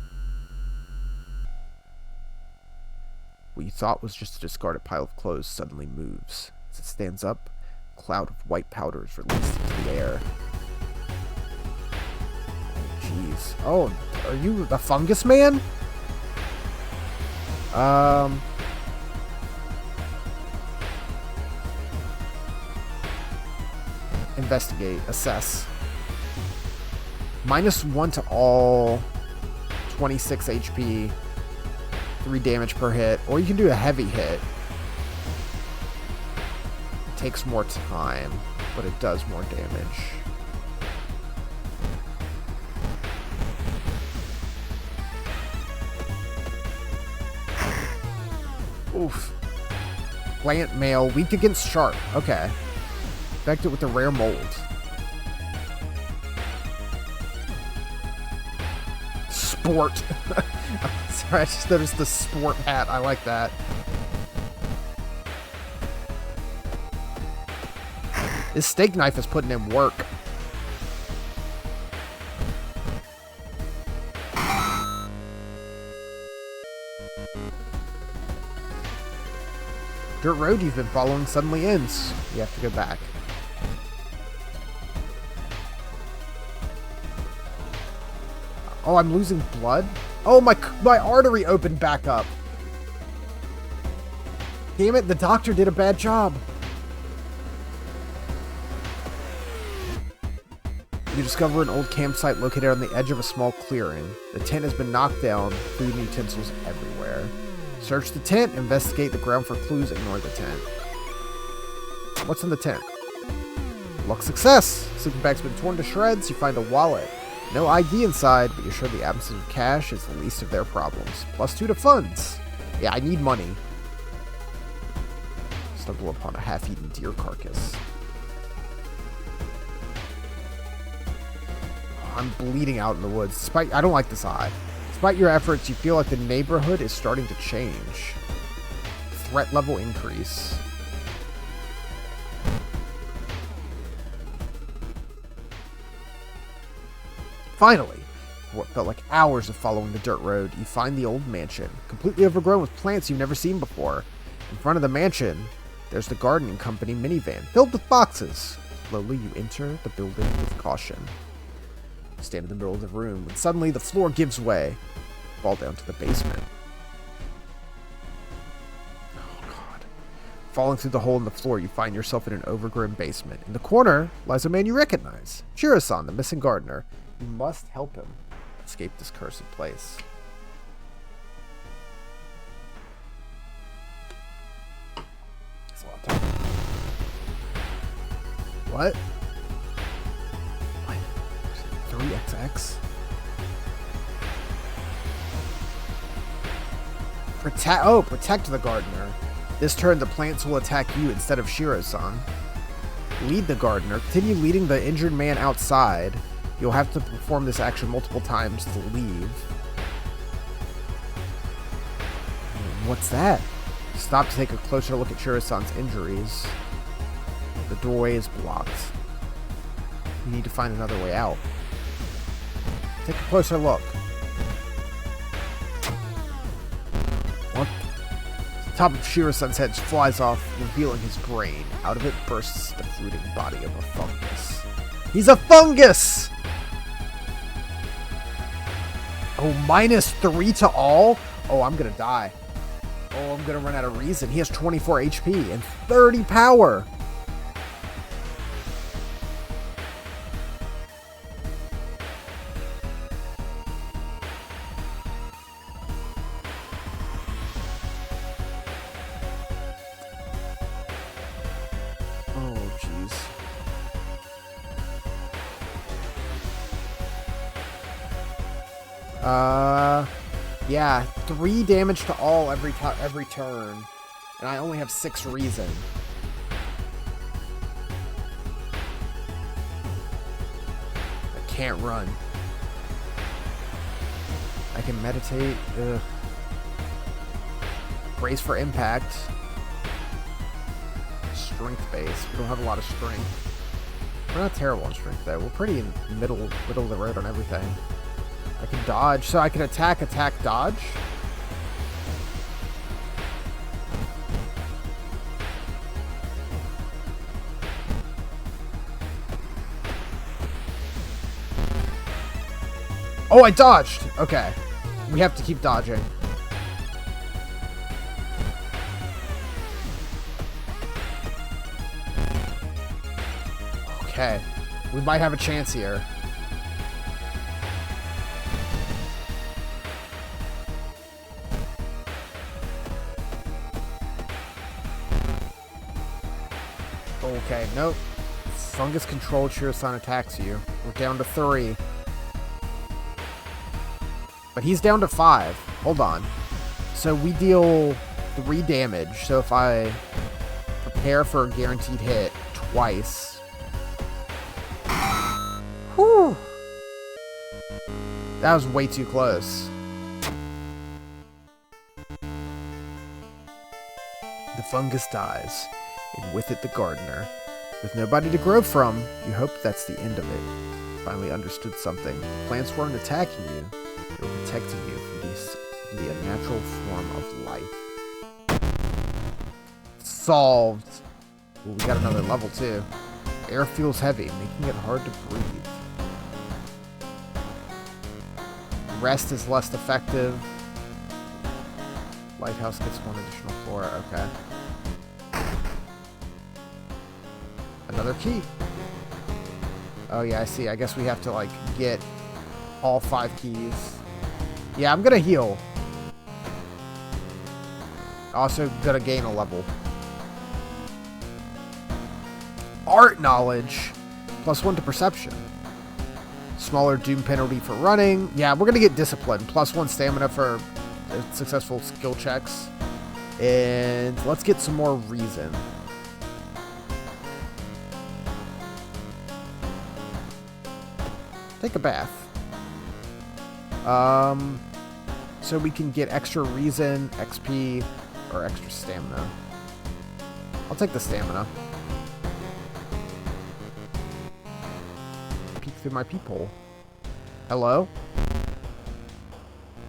What you thought was just a discarded pile of clothes suddenly moves. As it stands up, a cloud of white powder is released into the air. Jeez. Oh, are you the fungus man? Investigate. Assess. -1 to all. 26 HP. 3 damage per hit. Or you can do a heavy hit. It takes more time, but it does more damage. Oof. Plant male, weak against sharp. Okay. Infected with a rare mold. Sport. Sorry, I just noticed the sport hat. I like that. This steak knife is putting in work. Dirt road you've been following suddenly ends. You have to go back. Oh, I'm losing blood? Oh, my artery opened back up. Damn it, the doctor did a bad job. You discover an old campsite located on the edge of a small clearing. The tent has been knocked down, food and utensils everywhere. Search the tent, investigate the ground for clues, ignore the tent. What's in the tent? Luck success! Sleeping bag's been torn to shreds, you find a wallet. No ID inside, but you're sure the absence of cash is the least of their problems. +2 to funds. Yeah, I need money. Stumble upon a half-eaten deer carcass. I'm bleeding out in the woods. I don't like this eye. Despite your efforts, you feel like the neighborhood is starting to change. Threat level increase. Finally, for what felt like hours of following the dirt road, you find the old mansion, completely overgrown with plants you've never seen before. In front of the mansion, there's the gardening company minivan, filled with boxes. Slowly, you enter the building with caution. You stand in the middle of the room, and suddenly the floor gives way. You fall down to the basement. Oh, God. Falling through the hole in the floor, you find yourself in an overgrown basement. In the corner lies a man you recognize, Shiro-san, the missing gardener. You must help him escape this cursed place. That's a lot of time. What? 3XX? Protect the gardener. This turn, the plants will attack you instead of Shiro-san. Lead the gardener. Continue leading the injured man outside. You'll have to perform this action multiple times to leave. What's that? Stop to take a closer look at Shiro-san's injuries. The doorway is blocked. You need to find another way out. Take a closer look. What? The top of Shiro-san's head flies off, revealing his brain. Out of it bursts the fruiting body of a fungus. He's a fungus! Oh, -3 to all? Oh, I'm gonna die. Oh, I'm gonna run out of reason. He has 24 HP and 30 power. Oh, jeez. Yeah, 3 damage to all every turn, and I only have 6 reason. I can't run. I can meditate. Ugh. Brace for impact. Strength base. We don't have a lot of strength. We're not terrible on strength, though. We're pretty in middle of the road on everything. I can dodge, so I can attack, dodge. Oh, I dodged! Okay. We have to keep dodging. Okay. We might have a chance here. Okay, nope. Fungus controlled Shiro-san attacks you. We're down to 3. But he's down to 5. Hold on. So we deal 3 damage. So if I prepare for a guaranteed hit twice. Whew. That was way too close. The fungus dies, and with it the gardener. With nobody to grow from, you hope that's the end of it. Finally understood something. Plants weren't attacking you. They were protecting you from the unnatural form of life. Solved. Ooh, we got another level too. Air feels heavy, making it hard to breathe. Rest is less effective. Lighthouse gets 1 additional floor. Okay. Another key. Oh yeah, I see. I guess we have to like get all 5 keys. Yeah, I'm gonna heal. Also gonna gain a level. Art knowledge. +1 to perception. Smaller doom penalty for running. Yeah, we're gonna get discipline. +1 stamina for successful skill checks. And let's get some more reason. Take a bath. So we can get extra reason, XP, or extra stamina. I'll take the stamina. Peek through my peephole. Hello?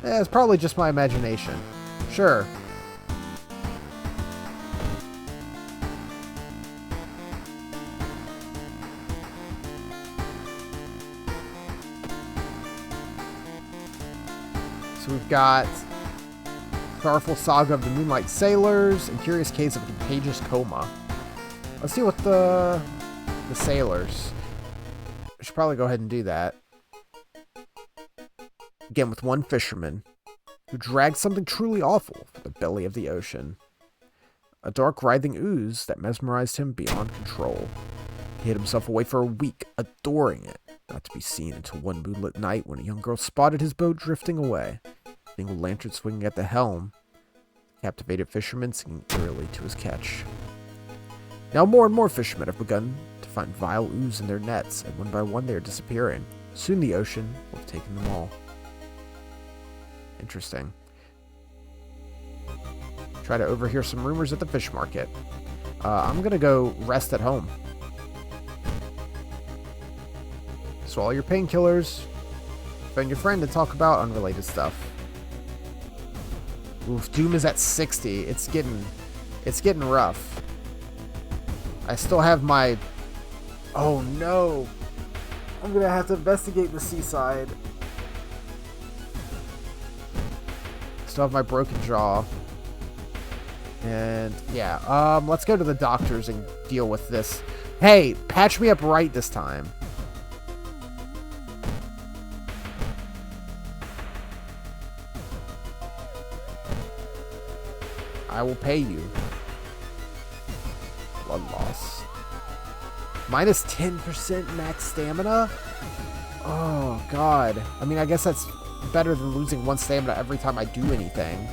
Yeah, it's probably just my imagination. Sure. So we've got Powerful Saga of the Moonlight Sailors and Curious Case of a Contagious Coma. Let's deal with the sailors. We should probably go ahead and do that. Again, with one fisherman who dragged something truly awful from the belly of the ocean. A dark, writhing ooze that mesmerized him beyond control. He hid himself away for a week, adoring it, not to be seen until one moonlit night when a young girl spotted his boat drifting away. A single lantern swinging at the helm. The captivated fisherman singing eerily to his catch. Now more and more fishermen have begun to find vile ooze in their nets, and one by one they are disappearing. Soon the ocean will have taken them all. Interesting. Try to overhear some rumors at the fish market. I'm gonna go rest at home. Swallow your painkillers. Phone your friend and talk about unrelated stuff. Oof, Doom is at 60. It's getting rough. I still have my... Oh no! I'm gonna have to investigate the seaside. Still have my broken jaw. And yeah, let's go to the doctors and deal with this. Hey, patch me up right this time. I will pay you. Blood loss. Minus 10% max stamina? Oh, God. I mean, I guess that's better than losing 1 stamina every time I do anything.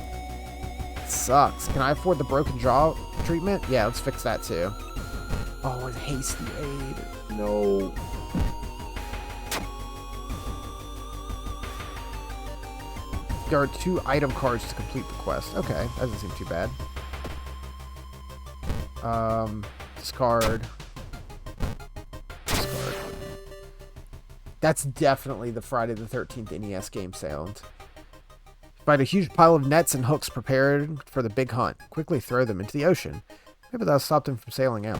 It sucks. Can I afford the broken jaw treatment? Yeah, let's fix that too. Oh, and hasty aid. No. There are 2 item cards to complete the quest. Okay, that doesn't seem too bad. Discard. Discard. That's definitely the Friday the 13th NES game sound. Find a huge pile of nets and hooks prepared for the big hunt. Quickly throw them into the ocean. Maybe that'll stop them from sailing out.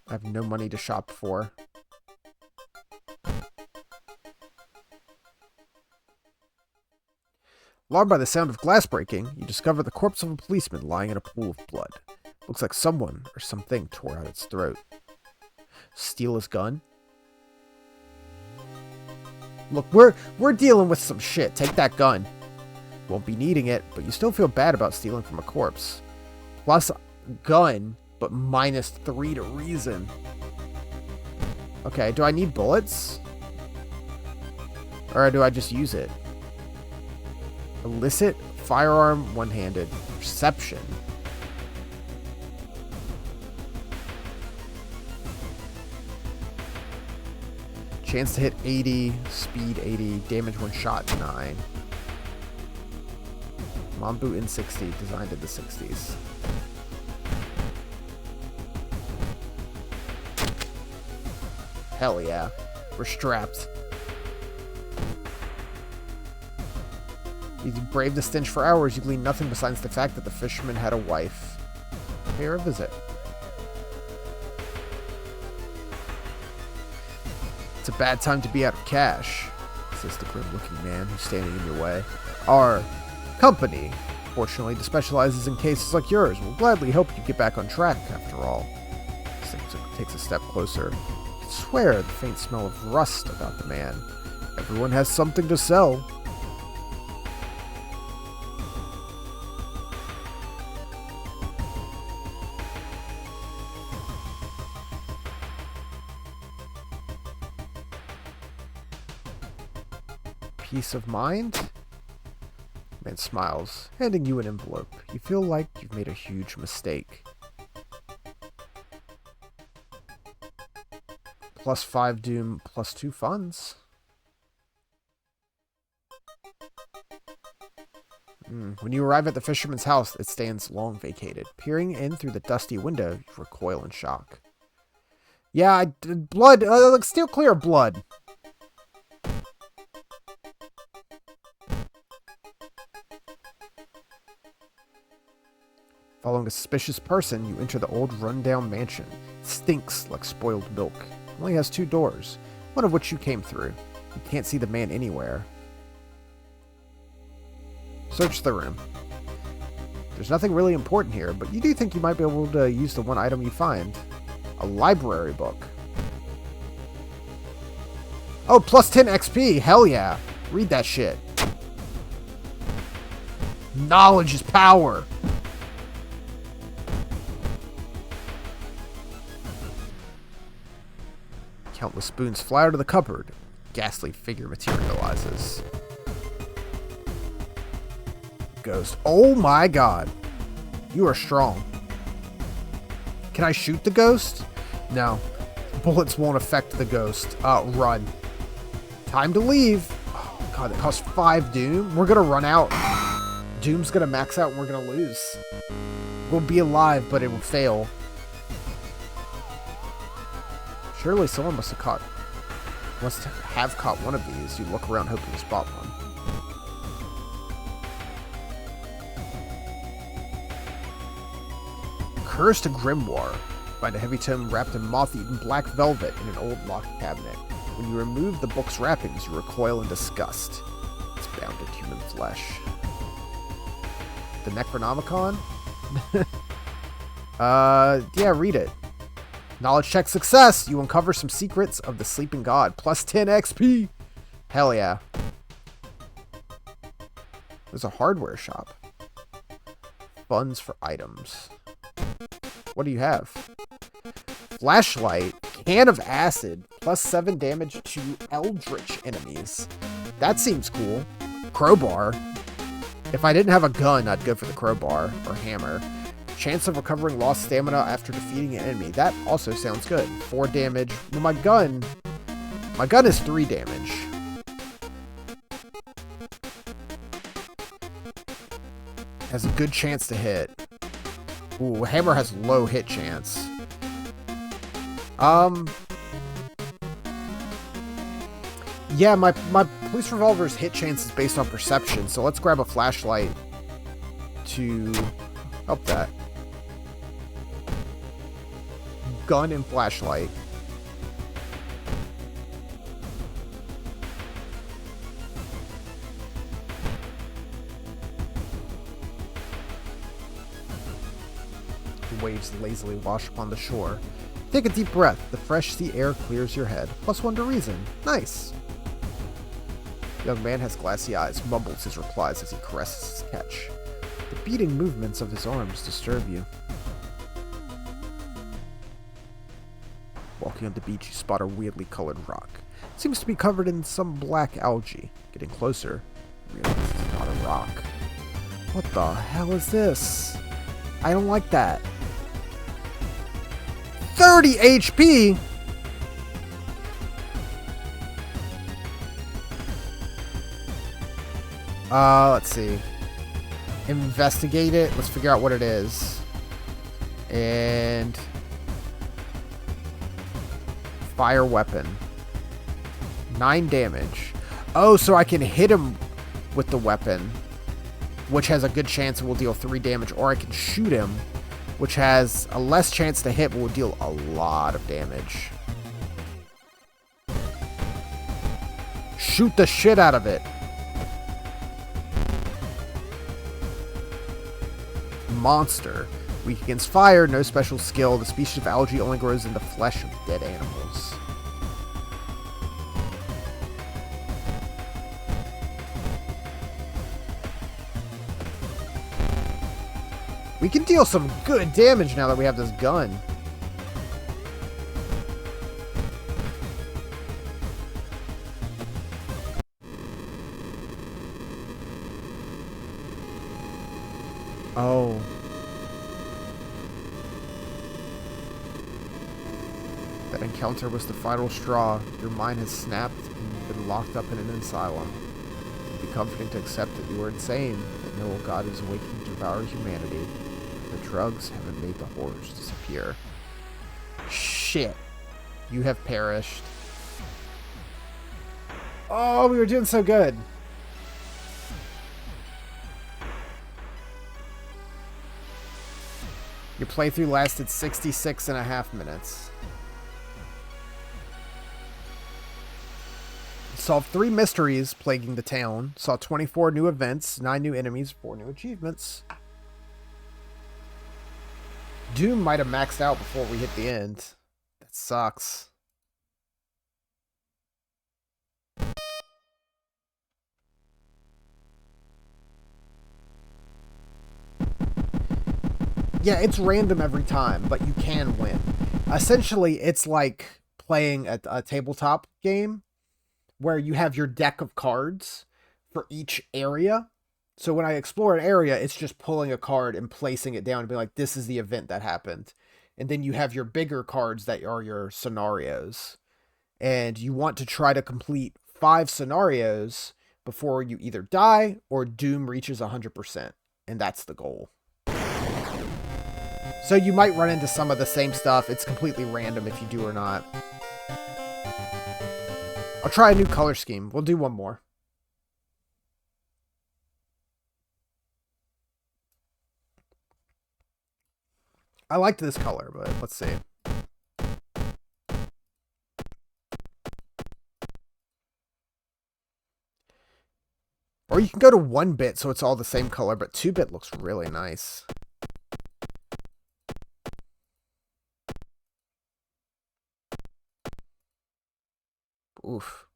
I have no money to shop for. Alarmed by the sound of glass breaking, you discover the corpse of a policeman lying in a pool of blood. Looks like someone or something tore out its throat. Steal his gun? Look, we're dealing with some shit. Take that gun. Won't be needing it, but you still feel bad about stealing from a corpse. Plus gun, but -3 to reason. Okay, do I need bullets? Or do I just use it? Illicit firearm one-handed. Perception. Chance to hit 80, speed 80, damage when shot 9. Mambu N60, designed in the 60s. Hell yeah. We're strapped. You braved the stench for hours. You gleaned nothing besides the fact that the fisherman had a wife. Pay her a visit. It's a bad time to be out of cash, says the grim-looking man who's standing in your way. Our company, fortunately, specializes in cases like yours. We'll gladly help you get back on track, after all. Takes a step closer. You can swear the faint smell of rust about the man. Everyone has something to sell. Peace of mind? Man smiles, handing you an envelope. You feel like you've made a huge mistake. +5 doom, +2 funds. When you arrive at the fisherman's house, it stands long vacated. Peering in through the dusty window, you recoil in shock. Yeah, blood, steer clear of blood. Following a suspicious person, you enter the old rundown mansion. It stinks like spoiled milk. It only has 2 doors, one of which you came through. You can't see the man anywhere. Search the room. There's nothing really important here, but you do think you might be able to use the one item you find. A library book. Oh, +10 XP! Hell yeah! Read that shit. Knowledge is power! Countless spoons fly out of the cupboard. Ghastly figure materializes. Ghost. Oh my god. You are strong. Can I shoot the ghost? No. Bullets won't affect the ghost. Run. Time to leave. Oh god, that costs 5 doom. We're gonna run out. Doom's gonna max out and we're gonna lose. We'll be alive, but it will fail. Surely someone must have caught one of these. You look around hoping to spot one. Cursed Grimoire. Find a heavy tome wrapped in moth-eaten black velvet in an old locked cabinet. When you remove the book's wrappings, you recoil in disgust. It's bound in human flesh. The Necronomicon? Yeah, read it. Knowledge check success! You uncover some secrets of the sleeping god. +10 XP! Hell yeah. There's a hardware shop. Funds for items. What do you have? Flashlight. Can of acid. +7 damage to eldritch enemies. That seems cool. Crowbar. If I didn't have a gun, I'd go for the crowbar or hammer. Chance of recovering lost stamina after defeating an enemy. That also sounds good. 4 damage. Well, my gun is 3 damage. Has a good chance to hit. Ooh, hammer has low hit chance. Yeah, my police revolver's hit chance is based on perception, so let's grab a flashlight to help that. Gun and flashlight. The waves lazily wash upon the shore. Take a deep breath. The fresh sea air clears your head. +1 to reason. Nice. The young man has glassy eyes, mumbles his replies as he caresses his catch. The beating movements of his arms disturb you. Walking on the beach, you spot a weirdly colored rock. It seems to be covered in some black algae. Getting closer, you realize it's not a rock. What the hell is this? I don't like that. 30 HP? Let's see. Investigate it. Let's figure out what it is. And fire weapon. 9 damage. Oh, so I can hit him with the weapon, which has a good chance it will deal 3 damage, or I can shoot him, which has a less chance to hit, but will deal a lot of damage. Shoot the shit out of it. Monster. Weak against fire, no special skill. The species of algae only grows in the flesh of dead animals. We can deal some good damage now that we have this gun. Oh. That encounter was the final straw. Your mind has snapped and been locked up in an asylum. It would be comforting to accept that you are insane, that no god is awakening to devour humanity. The drugs haven't made the horrors disappear. Shit. You have perished. Oh, we were doing so good. Your playthrough lasted 66.5 minutes. Solved 3 mysteries plaguing the town. Saw 24 new events, 9 new enemies, 4 new achievements. Doom might have maxed out before we hit the end. That sucks. Yeah, it's random every time, but you can win. Essentially, it's like playing a tabletop game where you have your deck of cards for each area. So when I explore an area, it's just pulling a card and placing it down and be like, this is the event that happened. And then you have your bigger cards that are your scenarios. And you want to try to complete 5 scenarios before you either die or Doom reaches 100%. And that's the goal. So you might run into some of the same stuff. It's completely random if you do or not. I'll try a new color scheme. We'll do one more. I liked this color, but let's see. Or you can go to 1-bit so it's all the same color, but 2-bit looks really nice. Oof.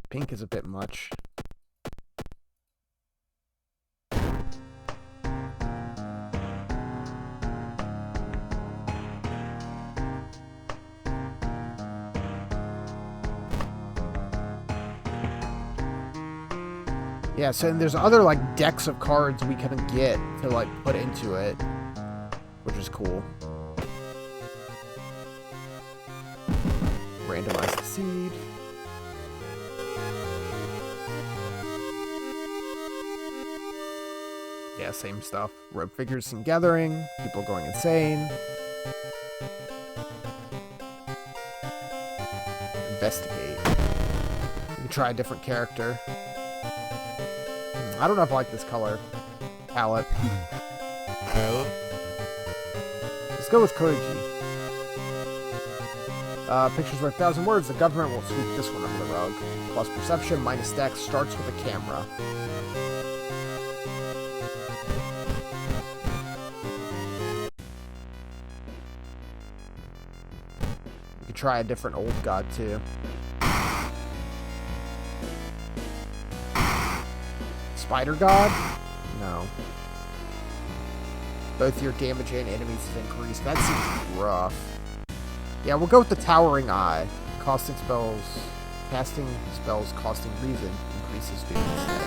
Pink is a bit much. Yeah, so there's other like decks of cards we can get to like put into it, which is cool. Randomize the seed. Yeah, same stuff. Rogue figures and gathering, people going insane. Investigate. You can try a different character. I don't know if I like this color palette. Let's go with Koji. Pictures worth 1,000 words. The government will sweep this one under the rug. Plus perception minus dex starts with a camera. You could try a different old god too. Spider god? No. Both your damage and enemies is increased. That seems rough. Yeah, we'll go with the Towering Eye. Casting spells costing reason increases doom instead.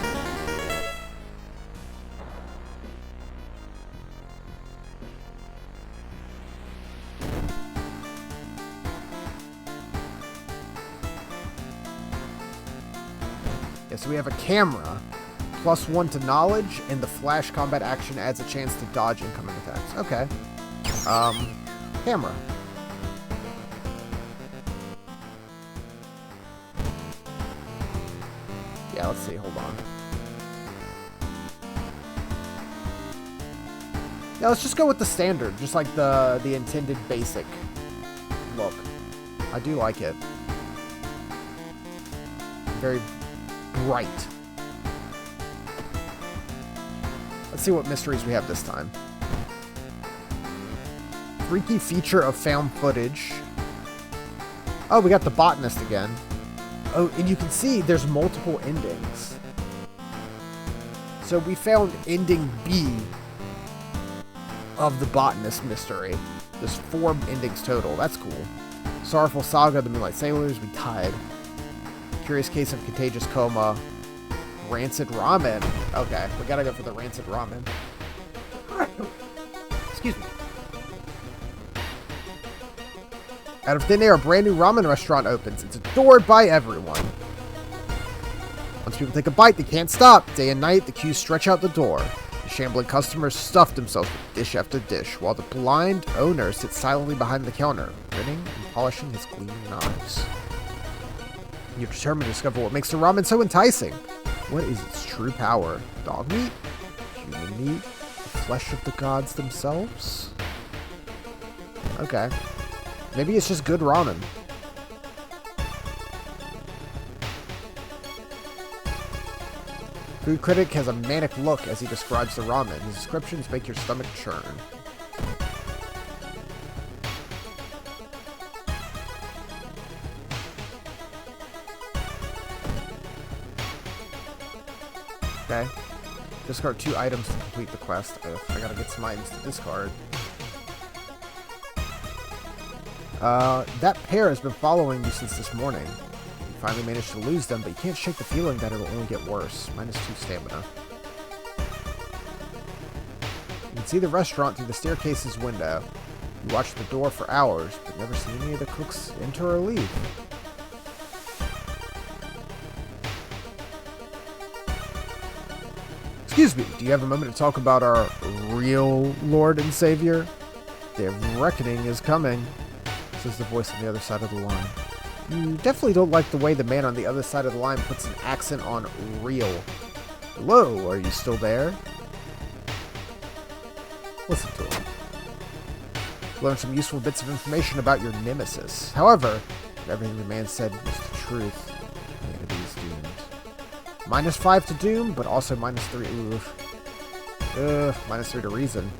Yeah, so we have a camera, +1 to knowledge, and the flash combat action adds a chance to dodge incoming attacks. Okay. Camera. Yeah, let's see. Hold on. Yeah, let's just go with the standard, just like the intended basic look. I do like it. Very bright. Let's see what mysteries we have this time. Freaky feature of found footage. Oh, we got the botanist again. Oh, and you can see there's multiple endings. So we found ending B of the botanist mystery. There's 4 endings total. That's cool. Sorrowful Saga, the Moonlight Sailors, we tied. Curious Case of Contagious Coma. Rancid Ramen. Okay, we gotta go for the Rancid Ramen. Excuse me. Out of thin air, a brand new ramen restaurant opens. It's adored by everyone. Once people take a bite, they can't stop. Day and night, the queues stretch out the door. The shambling customers stuff themselves with dish after dish, while the blind owner sits silently behind the counter, grinning and polishing his gleaming knives. You're determined to discover what makes the ramen so enticing. What is its true power? Dog meat? Human meat? The flesh of the gods themselves? Okay. Maybe it's just good ramen. Food Critic has a manic look as he describes the ramen. His descriptions make your stomach churn. Okay. Discard 2 items to complete the quest. I gotta get some items to discard. That pair has been following you since this morning. You finally managed to lose them, but you can't shake the feeling that it'll only get worse. -2 stamina. You can see the restaurant through the staircase's window. You watch the door for hours, but never see any of the cooks enter or leave. Excuse me, do you have a moment to talk about our real Lord and Savior? The reckoning is coming, says the voice on the other side of the line. You definitely don't like the way the man on the other side of the line puts an accent on real. Hello, are you still there? Listen to him. Learn some useful bits of information about your nemesis. However, if everything the man said was the truth, humanity is doomed. -5 to doom, but also -3. -3 to reason.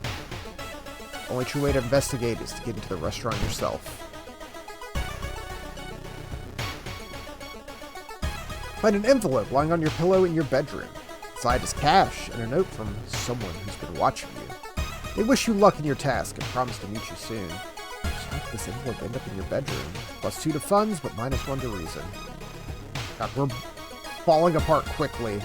Only true way to investigate is to get into the restaurant yourself. Find an envelope lying on your pillow in your bedroom. Inside is cash and a note from someone who's been watching you. They wish you luck in your task and promise to meet you soon. Just how did this envelope end up in your bedroom? +2 to funds, but -1 to reason. God, we're falling apart quickly.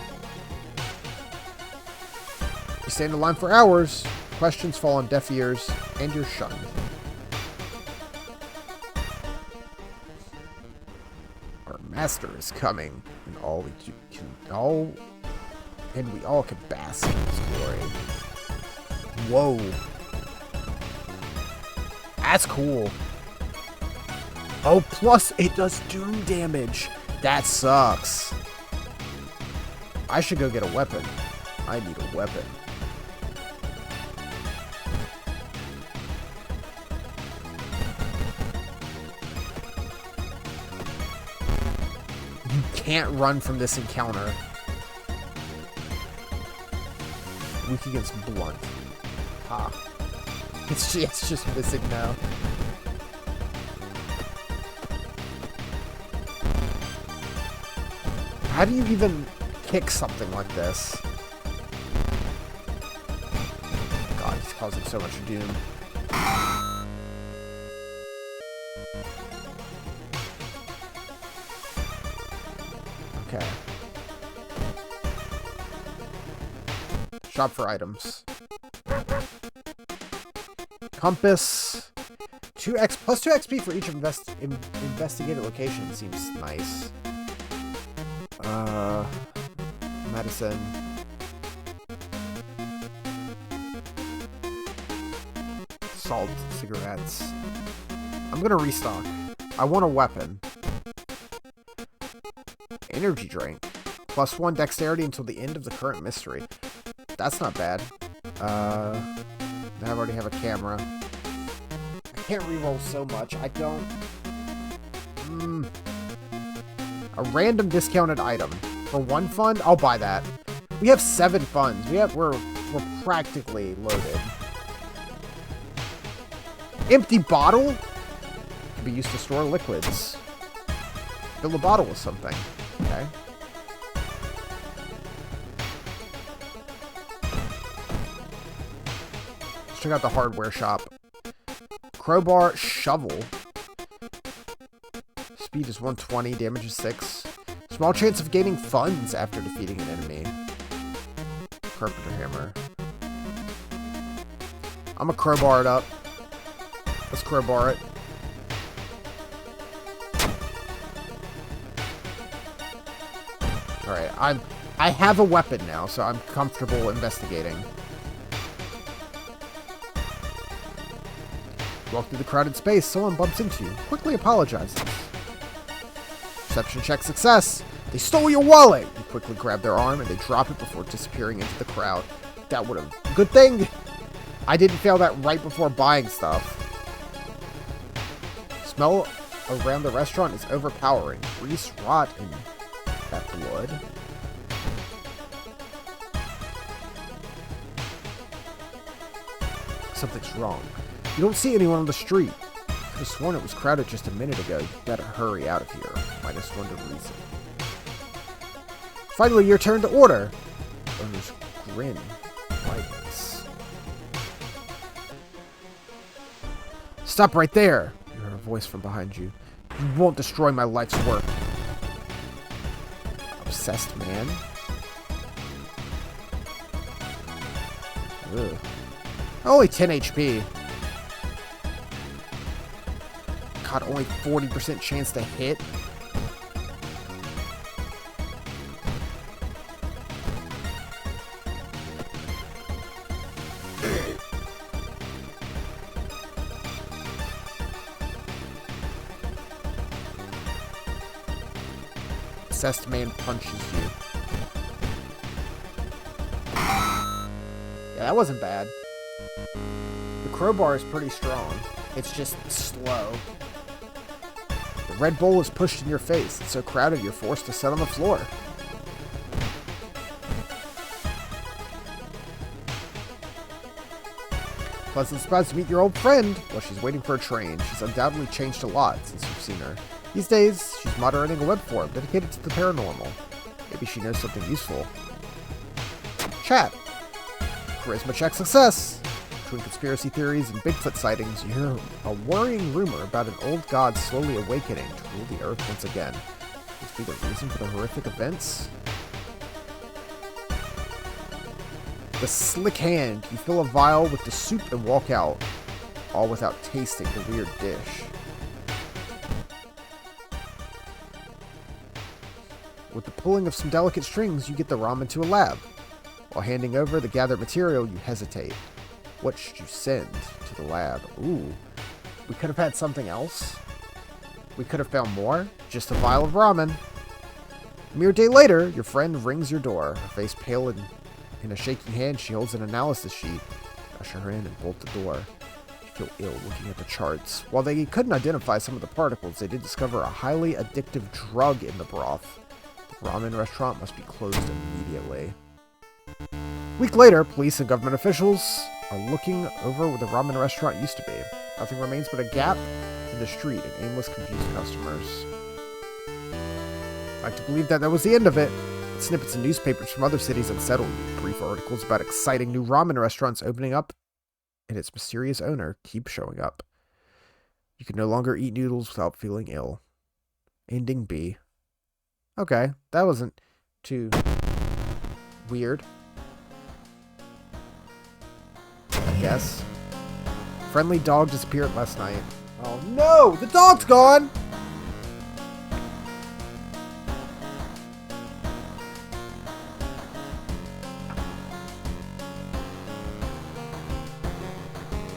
You stand in line for hours, questions fall on deaf ears, and you're shunned. Our master is coming, and we all can bask in his glory. Whoa. That's cool. Oh, plus it does doom damage. That sucks. I should go get a weapon. I need a weapon. You can't run from this encounter. Weak against blunt. Ha. It's just missing now. How do you even kick something like this? God, he's causing so much doom. Okay. Shop for items. Compass. Plus 2 XP for each investigated location seems nice. Medicine. Salt, cigarettes. I'm gonna restock. I want a weapon. Energy drink. Plus 1 dexterity until the end of the current mystery. That's not bad. I already have a camera. I can't reroll so much. I don't... A random discounted item. For 1 fund, I'll buy that. We have 7 funds. We're practically loaded. Empty bottle? Can be used to store liquids. Fill the bottle with something. Okay. Let's check out the hardware shop. Crowbar, shovel. Speed is 120, damage is 6. Small chance of gaining funds after defeating an enemy. Carpenter hammer. I'm gonna crowbar it up. Let's crowbar it. Alright, I have a weapon now, so I'm comfortable investigating. Walk through the crowded space, someone bumps into you. Quickly apologizes. Perception check success. They stole your wallet. You quickly grab their arm and they drop it before disappearing into the crowd. That would have... Good thing I didn't fail that right before buying stuff. Smell around the restaurant is overpowering. Grease, rot, and that blood. Something's wrong. You don't see anyone on the street. I could have sworn it was crowded just a minute ago. You better hurry out of here. -1 to reason. Finally, your turn to order. Owner's grin. Lightness. Stop right there. You heard a voice from behind you. You won't destroy my life's work. Obsessed man. Ugh. Only 10 HP. God, only 40% chance to hit. Obsessed man punches you. Yeah, that wasn't bad. The crowbar is pretty strong. It's just slow. The Red Bull is pushed in your face. It's so crowded you're forced to sit on the floor. Pleasant surprise to meet your old friend. Well, she's waiting for a train. She's undoubtedly changed a lot since you've seen her. These days, she's moderating a web forum dedicated to the paranormal. Maybe she knows something useful. Chat. Charisma check success. Between conspiracy theories and Bigfoot sightings, you hear a worrying rumor about an old god slowly awakening to rule the earth once again. Could this be the reason for the horrific events? The slick hand. You fill a vial with the soup and walk out, all without tasting the weird dish. With the pulling of some delicate strings, you get the ramen to a lab. While handing over the gathered material, you hesitate. What should you send to the lab? Ooh. We could have had something else. We could have found more. Just a vial of ramen. A mere day later, your friend rings your door. Her face pale and in a shaking hand, she holds an analysis sheet. Usher her in and bolt the door. You feel ill looking at the charts. While they couldn't identify some of the particles, they did discover a highly addictive drug in the broth. The ramen restaurant must be closed immediately. A week later, police and government officials are looking over where the ramen restaurant used to be. Nothing remains but a gap in the street and aimless, confused customers. I'd like to believe that was the end of it. Snippets in newspapers from other cities unsettled me. Brief articles about exciting new ramen restaurants opening up and its mysterious owner keep showing up. You can no longer eat noodles without feeling ill. Ending B. Okay, that wasn't too weird, I guess. Friendly dog disappeared last night. Oh no! The dog's gone!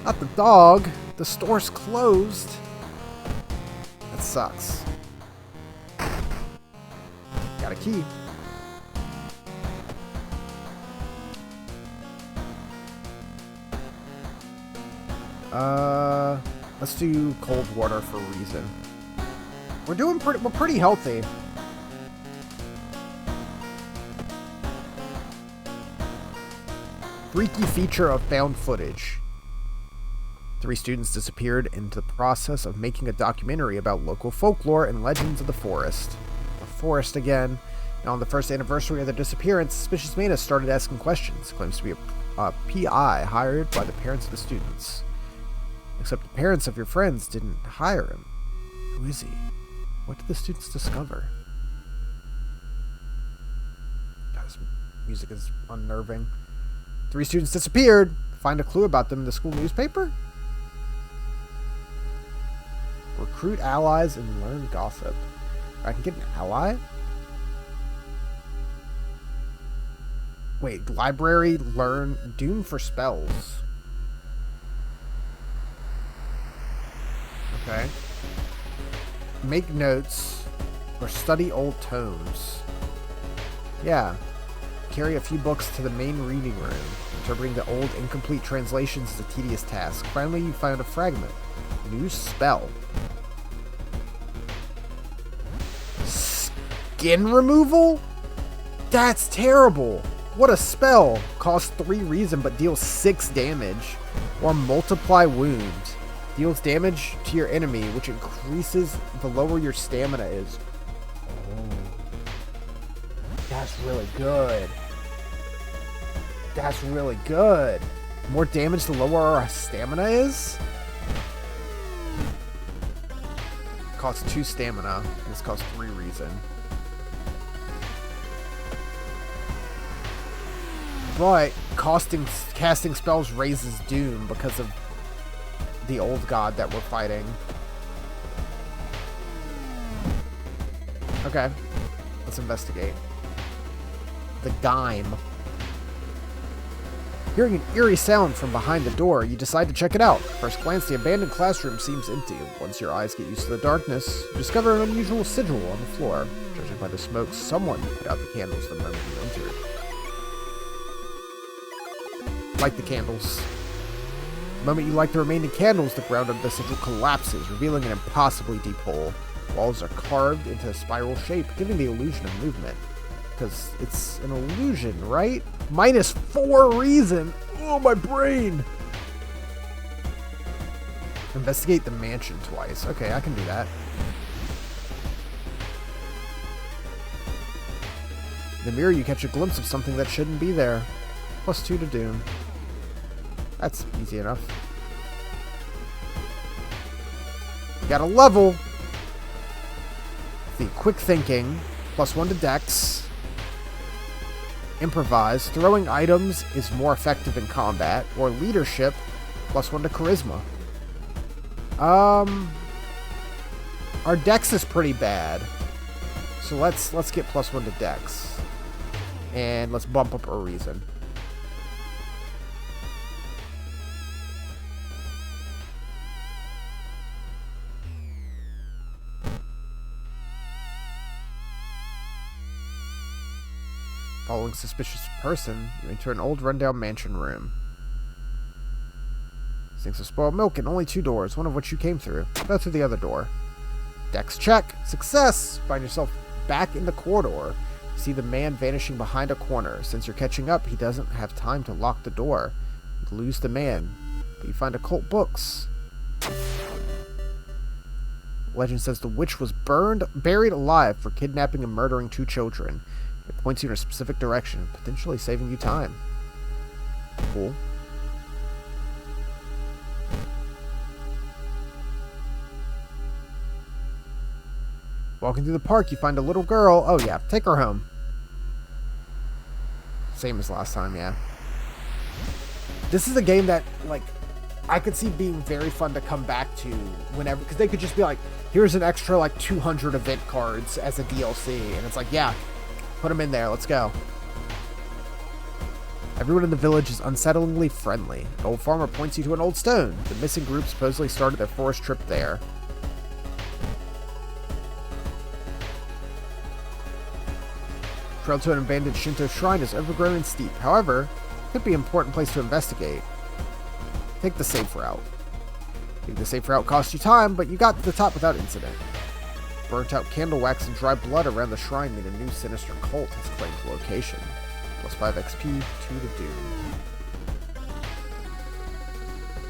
Not the dog. The store's closed. That sucks. Got a key. Let's do cold water for a reason. We're pretty healthy. Freaky feature of found footage. 3 students disappeared into the process of making a documentary about local folklore and legends of the forest. The forest again. Now, on the first anniversary of their disappearance, Suspicious Man has started asking questions. Claims to be a PI hired by the parents of the students. Except the parents of your friends didn't hire him. Who is he? What did the students discover? God, this music is unnerving. 3 students disappeared. Find a clue about them in the school newspaper? Recruit allies and learn gossip. I can get an ally? Wait, library, learn, Doom for spells. Okay. Make notes or study old tomes. Yeah. Carry a few books to the main reading room. Interpreting the old, incomplete translations is a tedious task. Finally, you find a fragment. New spell. Skin removal? That's terrible. What a spell. Costs 3 reason but deals 6 damage. Or multiply wound. Deals damage to your enemy, which increases the lower your stamina is. Oh. That's really good. That's really good. More damage the lower our stamina is? Costs 2 stamina. This costs 3 reason. But casting spells raises doom because of the old god that we're fighting. Okay. Let's investigate. The Gaim. Hearing an eerie sound from behind the door, you decide to check it out. First glance, the abandoned classroom seems empty. Once your eyes get used to the darkness, you discover an unusual sigil on the floor. Judging by the smoke, someone put out the candles the moment you entered. Light the candles. The moment you light the remaining candles, the ground under the sigil collapses, revealing an impossibly deep hole. Walls are carved into a spiral shape, giving the illusion of movement. Because it's an illusion, right? -4 reason! Oh, my brain! Investigate the mansion twice. Okay, I can do that. In the mirror, you catch a glimpse of something that shouldn't be there. +2 to Doom. That's easy enough. You got a level. The quick thinking, +1 to Dex. Improvise. Throwing items is more effective in combat. Or leadership, +1 to Charisma. Our Dex is pretty bad. So let's get +1 to Dex. And let's bump up our reason. Following suspicious person, you enter an old rundown mansion room. Sinks of spoiled milk and only 2 doors, one of which you came through. Go through the other door. Dex check. Success! Find yourself back in the corridor. See the man vanishing behind a corner. Since you're catching up, he doesn't have time to lock the door. You lose the man, but you find occult books. Legend says the witch was buried alive for kidnapping and murdering 2 children. It points you in a specific direction, potentially saving you time. Cool. Walking through the park, you find a little girl. Oh yeah, take her home. Same as last time, yeah. This is a game that, like, I could see being very fun to come back to whenever, because they could just be like, here's an extra, like, 200 event cards as a DLC, and it's like, yeah, put them in there, let's go. Everyone in the village is unsettlingly friendly. An old farmer points you to an old stone. The missing group supposedly started their forest trip there. Trail to an abandoned Shinto shrine is overgrown and steep. However, it could be an important place to investigate. Take the safe route. Taking the safe route cost you time, but you got to the top without incident. Burnt out candle wax and dry blood around the shrine mean a new sinister cult has claimed the location. Plus 5 XP, 2 to do.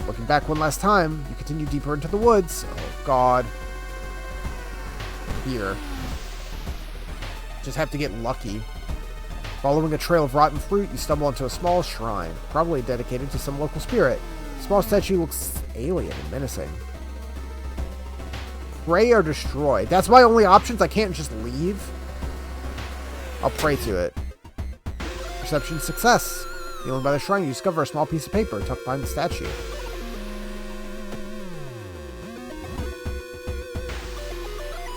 Looking back one last time, you continue deeper into the woods. Oh god. Here. Just have to get lucky. Following a trail of rotten fruit, you stumble onto a small shrine, probably dedicated to some local spirit. The small statue looks alien and menacing. Pray or destroy. That's my only options. I can't just leave. I'll pray to it. Perception success. Kneeling by the shrine, you discover a small piece of paper tucked behind the statue.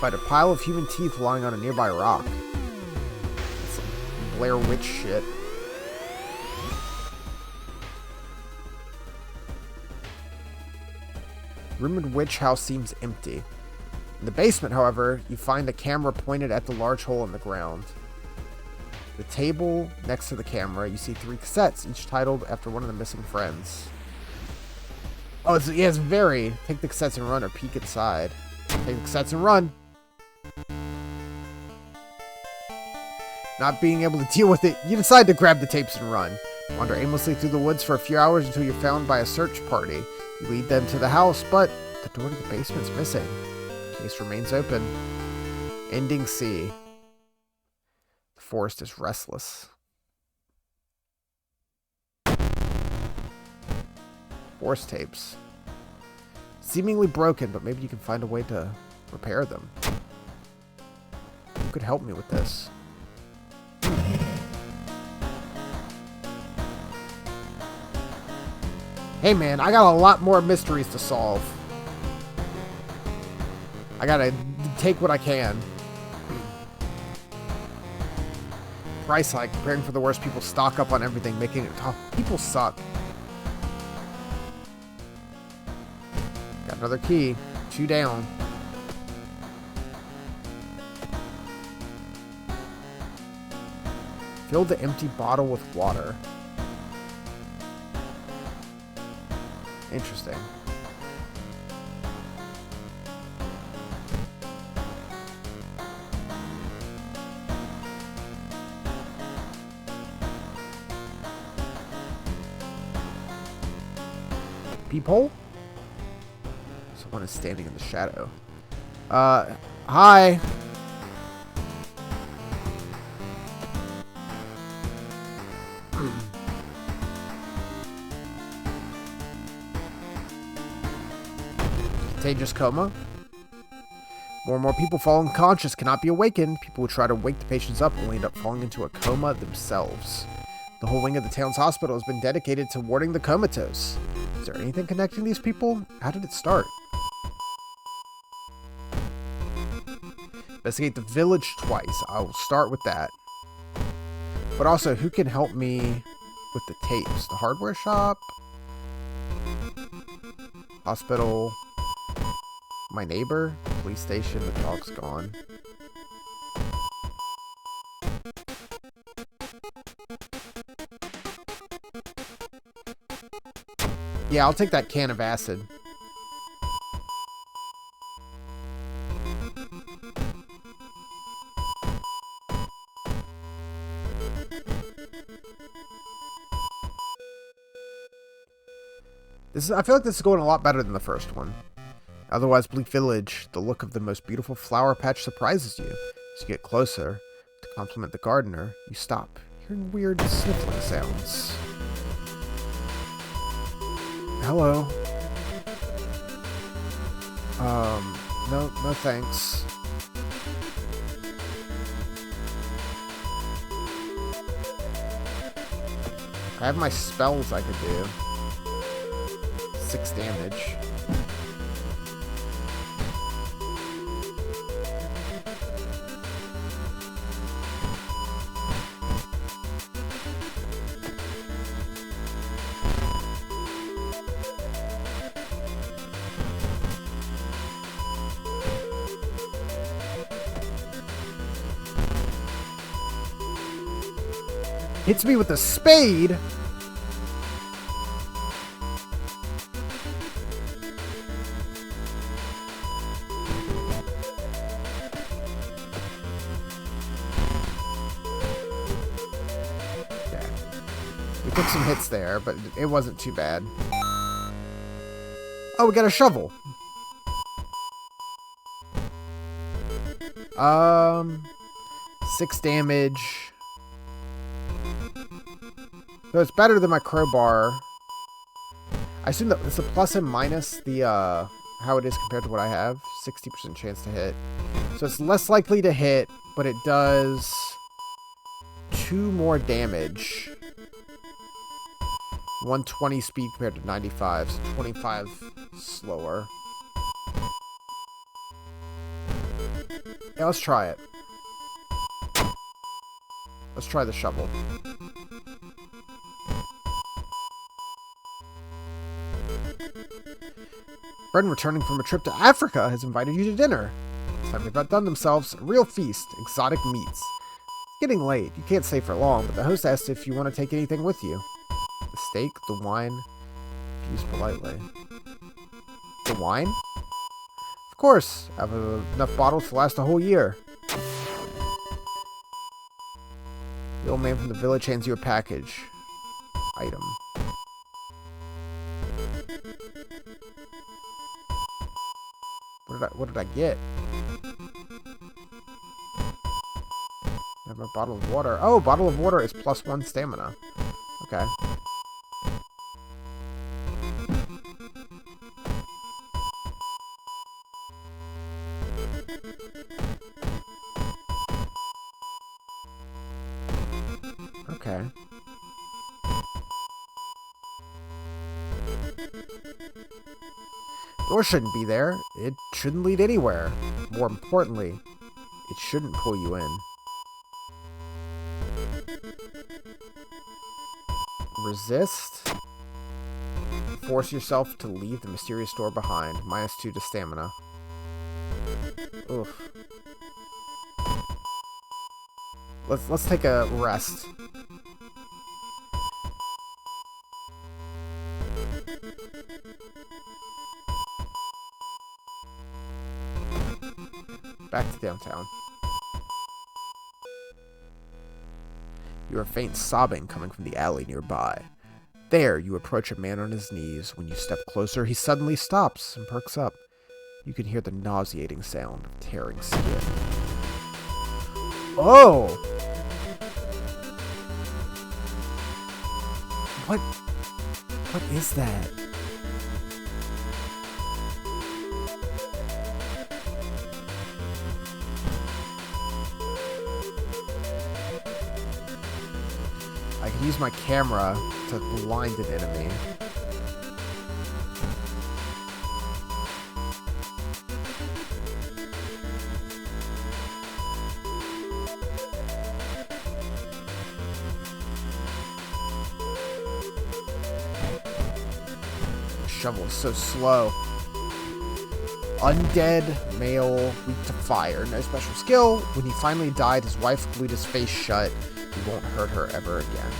Find a pile of human teeth lying on a nearby rock. Blair Witch shit. Rumored witch house seems empty. In the basement, however, you find the camera pointed at the large hole in the ground. The table next to the camera, you see 3 cassettes, each titled after one of the missing friends. Oh, it's very. Take the cassettes and run, or peek inside. Take the cassettes and run. Not being able to deal with it, you decide to grab the tapes and run. Wander aimlessly through the woods for a few hours until you're found by a search party. You lead them to the house, but the door to the basement's missing. The case remains open. Ending C. The forest is restless. Forest tapes. Seemingly broken, but maybe you can find a way to repair them. Who could help me with this? Hey man, I got a lot more mysteries to solve. I gotta take what I can. Price hike, preparing for the worst. People stock up on everything, making it tough. People suck. Got another key. 2 down. Fill the empty bottle with water. Interesting. Peephole? Someone is standing in the shadow. Hi. Contagious coma. More and more people fall unconscious, cannot be awakened. People who try to wake the patients up will end up falling into a coma themselves. The whole wing of the town's hospital has been dedicated to warding the comatose. Is there anything connecting these people? How did it start? Investigate the village twice. I will start with that. But also, who can help me with the tapes? The hardware shop? Hospital? My neighbor? Police station? The dog's gone. Yeah, I'll take that can of acid. I feel like this is going a lot better than the first one. Otherwise, Bleak Village, the look of the most beautiful flower patch surprises you. As you get closer, to compliment the gardener, you stop, hearing weird sniffling sounds. Hello. No thanks. I have my spells I could do. 6 damage. Hits me with a spade. We took some hits there, but it wasn't too bad. Oh, we got a shovel. 6 damage. So it's better than my crowbar. I assume that it's a plus and minus the how it is compared to what I have. 60% chance to hit. So it's less likely to hit, but it does 2 more damage. 120 speed compared to 95, so 25 slower. Yeah, let's try it. Let's try the shovel. Friend returning from a trip to Africa has invited you to dinner. This time they've outdone themselves. A real feast, exotic meats. It's getting late. You can't stay for long, but the host asked if you want to take anything with you. The steak, the wine, used politely. The wine? Of course. I have enough bottles to last a whole year. The old man from the village hands you a package. Item. What did I get? I have a bottle of water. Oh, bottle of water is +1 stamina. Okay. Okay. Door shouldn't be there. It shouldn't lead anywhere. More importantly, it shouldn't pull you in. Resist. Force yourself to leave the mysterious door behind. -2 to stamina. Oof. Let's take a rest. Back to downtown. You hear faint sobbing coming from the alley nearby. There, you approach a man on his knees. When you step closer, he suddenly stops and perks up. You can hear the nauseating sound of tearing skin. Oh! What is that? I can use my camera to blind an enemy. Shovel is so slow. Undead, male, weak to fire. No special skill. When he finally died, his wife glued his face shut. He won't hurt her ever again.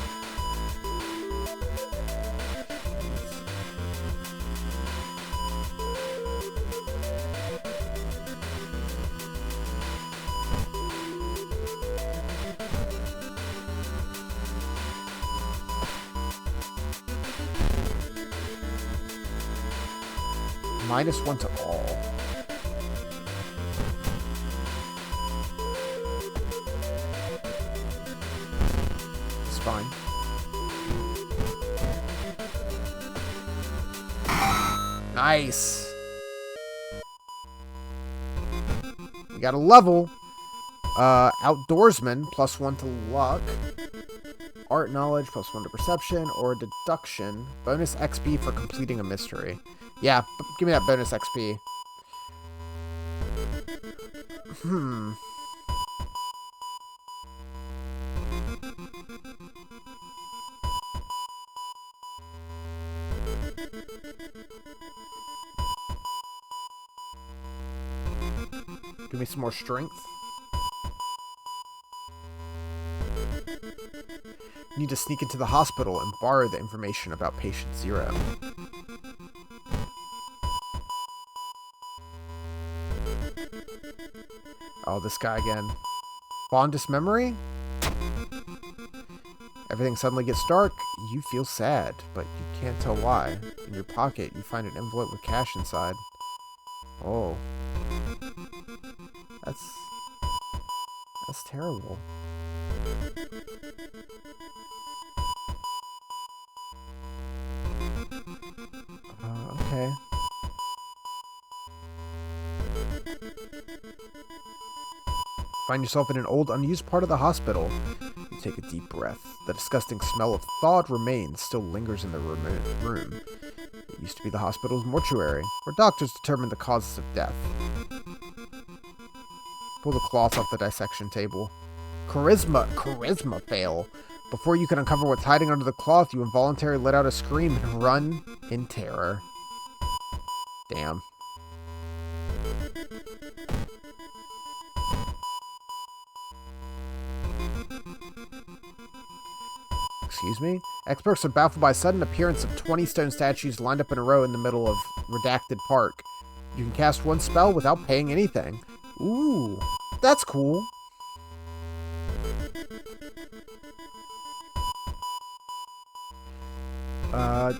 -1 to all. It's fine. Nice. We got a level. Outdoorsman, +1 to luck. Art knowledge, +1 to perception, or deduction. Bonus XP for completing a mystery. Yeah, give me that bonus XP. Give me some more strength. Need to sneak into the hospital and borrow the information about patient 0. Oh, this guy again. Fondest memory? Everything suddenly gets dark. You feel sad, but you can't tell why. In your pocket, you find an envelope with cash inside. Oh. That's terrible. Okay. Find yourself in an old, unused part of the hospital. You take a deep breath. The disgusting smell of thawed remains still lingers in the room. It used to be the hospital's mortuary, where doctors determined the causes of death. Pull the cloth off the dissection table. Charisma fail. Before you can uncover what's hiding under the cloth, you involuntarily let out a scream and run in terror. Damn. Excuse me? Experts are baffled by a sudden appearance of 20 stone statues lined up in a row in the middle of Redacted Park. You can cast one spell without paying anything. Ooh, that's cool.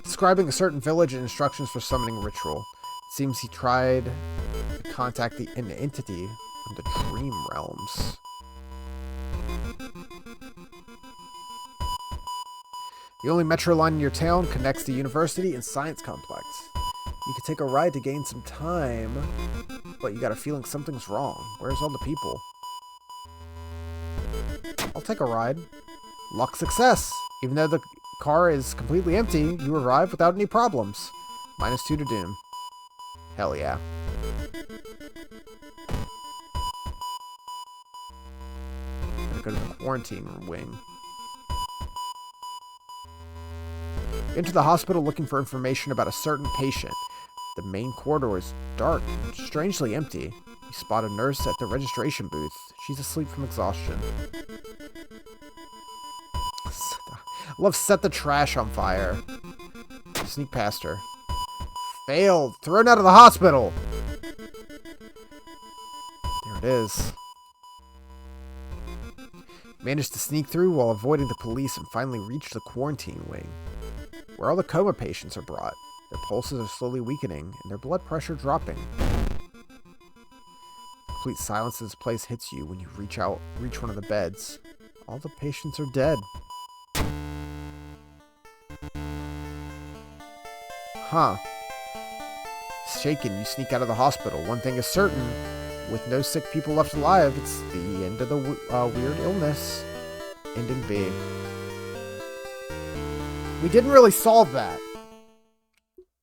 Describing a certain village and instructions for summoning ritual. It seems he tried to contact an entity from the dream realms. The only metro line in your town connects the university and science complex. You could take a ride to gain some time, but you got a feeling something's wrong. Where's all the people? I'll take a ride. Luck success! Even though the car is completely empty, you arrive without any problems. -2 to doom. Hell yeah. Gotta go to the quarantine wing. Enter the hospital looking for information about a certain patient. The main corridor is dark and strangely empty. You spot a nurse at the registration booth. She's asleep from exhaustion. I love set the trash on fire. Sneak past her. Failed. Thrown out of the hospital. There it is. Managed to sneak through while avoiding the police and finally reached the quarantine wing, where all the coma patients are brought. Their pulses are slowly weakening and their blood pressure dropping. Complete silence in this place hits you when you reach one of the beds. All the patients are dead. Huh. Shaken, you sneak out of the hospital. One thing is certain. With no sick people left alive, it's the end of the weird illness. Ending B. We didn't really solve that.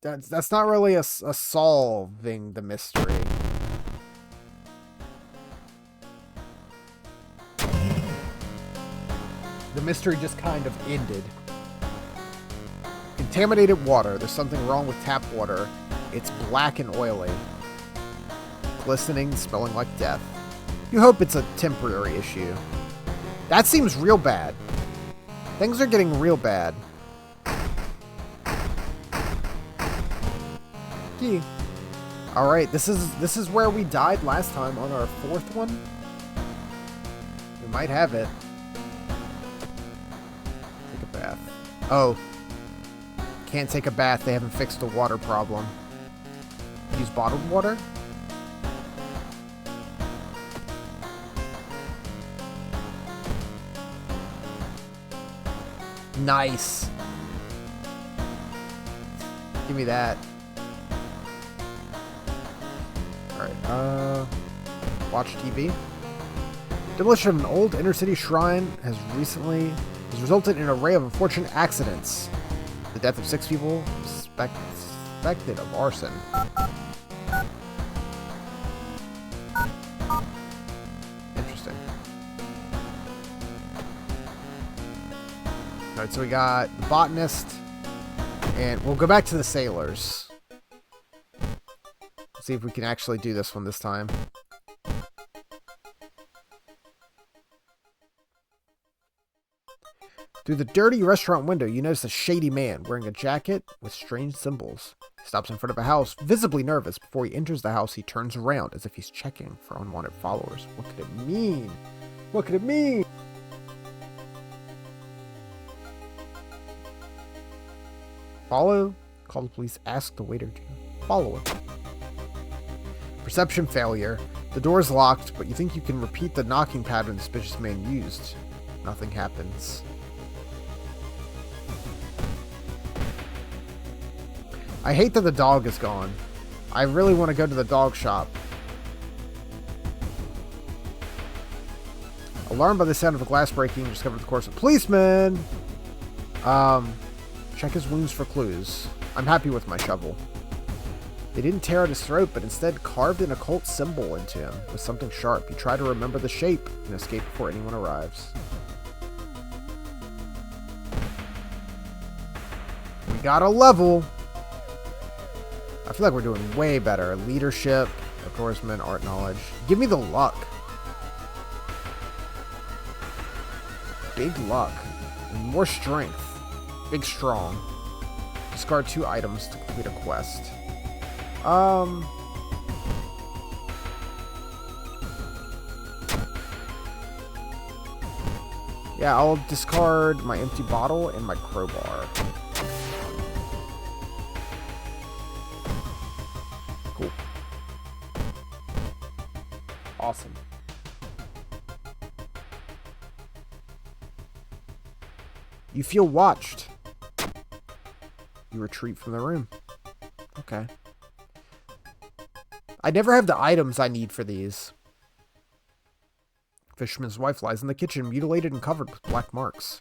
That's not really a solving the mystery. The mystery just kind of ended. Contaminated water. There's something wrong with tap water. It's black and oily. Glistening, smelling like death. You hope it's a temporary issue. That seems real bad. Things are getting real bad. Key. Alright, this is where we died last time on our 4th one. We might have it. Take a bath. Oh. Can't take a bath, they haven't fixed the water problem. use bottled water. Nice. Give me that. Alright, watch TV. Demolition of an old inner-city shrine has resulted in an array of unfortunate accidents. The death of 6 people suspected of arson. Interesting. Alright, so we got the botanist, and we'll go back to the sailors. See if we can actually do this one this time. Through the dirty restaurant window, you notice a shady man wearing a jacket with strange symbols. He stops in front of a house, visibly nervous. Before he enters the house, he turns around as if he's checking for unwanted followers. What could it mean? What could it mean? Follow? Call the police. Ask the waiter to follow him. Perception failure. The door is locked, but you think you can repeat the knocking pattern the suspicious man used. Nothing happens. I hate that the dog is gone. I really want to go to the dog shop. Alarmed by the sound of a glass breaking, you discover the course of policeman. Check his wounds for clues. I'm happy with my shovel. They didn't tear out his throat, but instead carved an occult symbol into him with something sharp. You try to remember the shape and escape before anyone arrives. We got a level. I feel like we're doing way better. Leadership, encouragement, art knowledge. Give me the luck. Big luck. And more strength. Big strong. Discard 2 items to complete a quest. Yeah, I'll discard my empty bottle and my crowbar. Cool. Awesome. You feel watched. You retreat from the room. Okay. I never have the items I need for these. Fisherman's wife lies in the kitchen, mutilated and covered with black marks.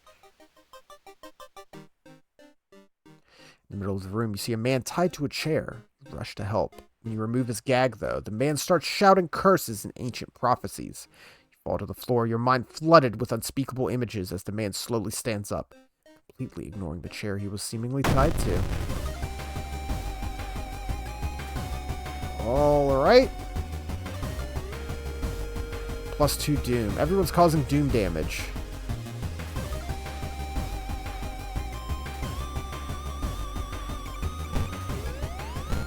In the middle of the room, you see a man tied to a chair. You rush to help. When you remove his gag, though, the man starts shouting curses and ancient prophecies. You fall to the floor, your mind flooded with unspeakable images as the man slowly stands up, completely ignoring the chair he was seemingly tied to. Alright. +2 doom. Everyone's causing doom damage.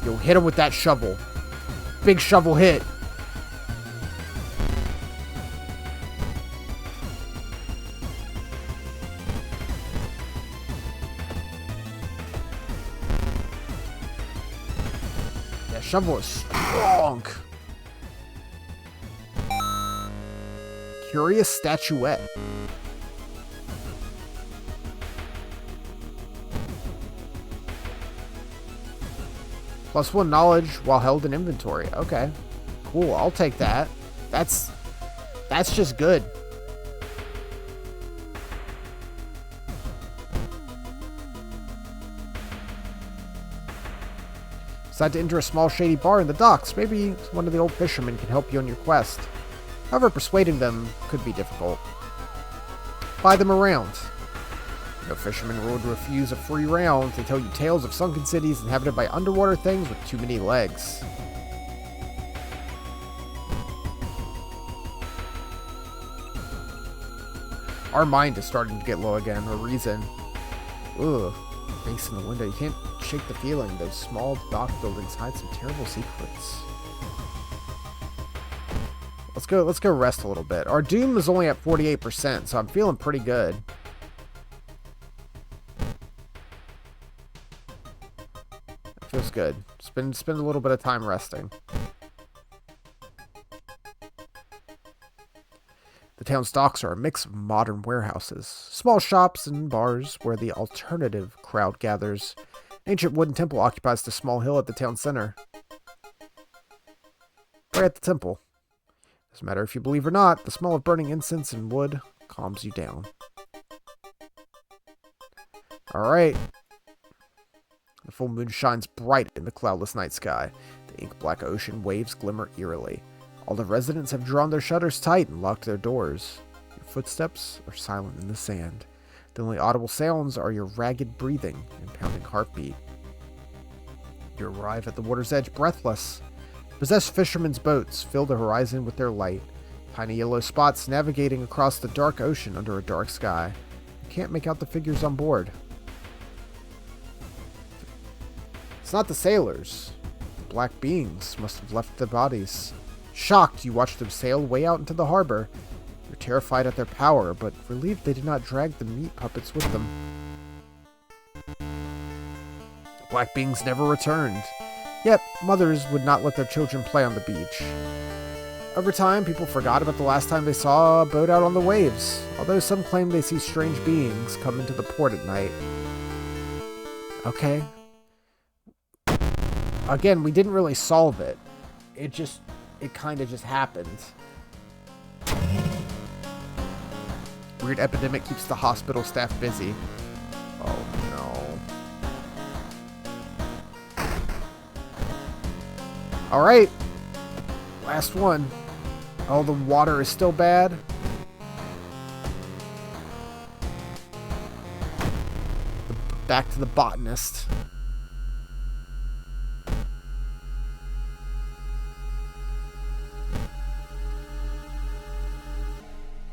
Yo, hit him with that shovel. Big shovel hit. That shovel is strong. Curious statuette. +1 knowledge while held in inventory. Okay. Cool, I'll take that. That's just good. Decide to enter a small shady bar in the docks. Maybe one of the old fishermen can help you on your quest. However, persuading them could be difficult. Buy them around. No fishermen would refuse a free round. They tell you tales of sunken cities inhabited by underwater things with too many legs. Our mind is starting to get low again for a reason. Ugh. Face in the window. You can't shake the feeling. Those small dock buildings hide some terrible secrets. Let's go rest a little bit. Our doom is only at 48%, so I'm feeling pretty good. I feel feels good. Spend a little bit of time resting. The town's docks are a mix of modern warehouses, small shops, and bars where the alternative crowd gathers. An ancient wooden temple occupies the small hill at the town center. Right at the temple. Doesn't matter if you believe or not, the smell of burning incense and wood calms you down. Alright. The full moon shines bright in the cloudless night sky. The ink-black ocean waves glimmer eerily. All the residents have drawn their shutters tight and locked their doors. Your footsteps are silent in the sand. The only audible sounds are your ragged breathing and pounding heartbeat. You arrive at the water's edge breathless. Possessed fishermen's boats fill the horizon with their light. Tiny yellow spots navigating across the dark ocean under a dark sky. You can't make out the figures on board. It's not the sailors. The black beings must have left their bodies. Shocked, you watch them sail way out into the harbor. You're terrified at their power, but relieved they did not drag the meat puppets with them. The black beings never returned. Yet, mothers would not let their children play on the beach. Over time, people forgot about the last time they saw a boat out on the waves, although some claim they see strange beings come into the port at night. Okay. Again, we didn't really solve it. It kind of just happened. Weird epidemic keeps the hospital staff busy. Oh no. Alright. Last one. Oh, the water is still bad. Back to the botanist.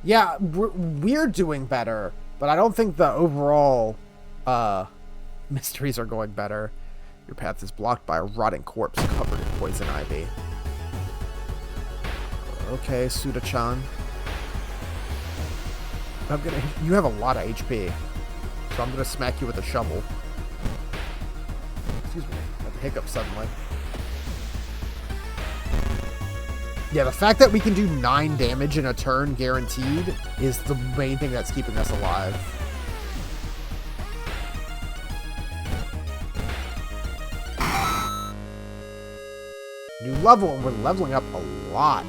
Yeah, we're doing better, but I don't think the overall mysteries are going better. Your path is blocked by a rotting corpse covered in poison ivy. Okay, Suda-chan. You have a lot of HP, so I'm gonna smack you with a shovel. Excuse me, I had a hiccup suddenly. Yeah, the fact that we can do 9 damage in a turn guaranteed is the main thing that's keeping us alive. New level, and we're leveling up a lot.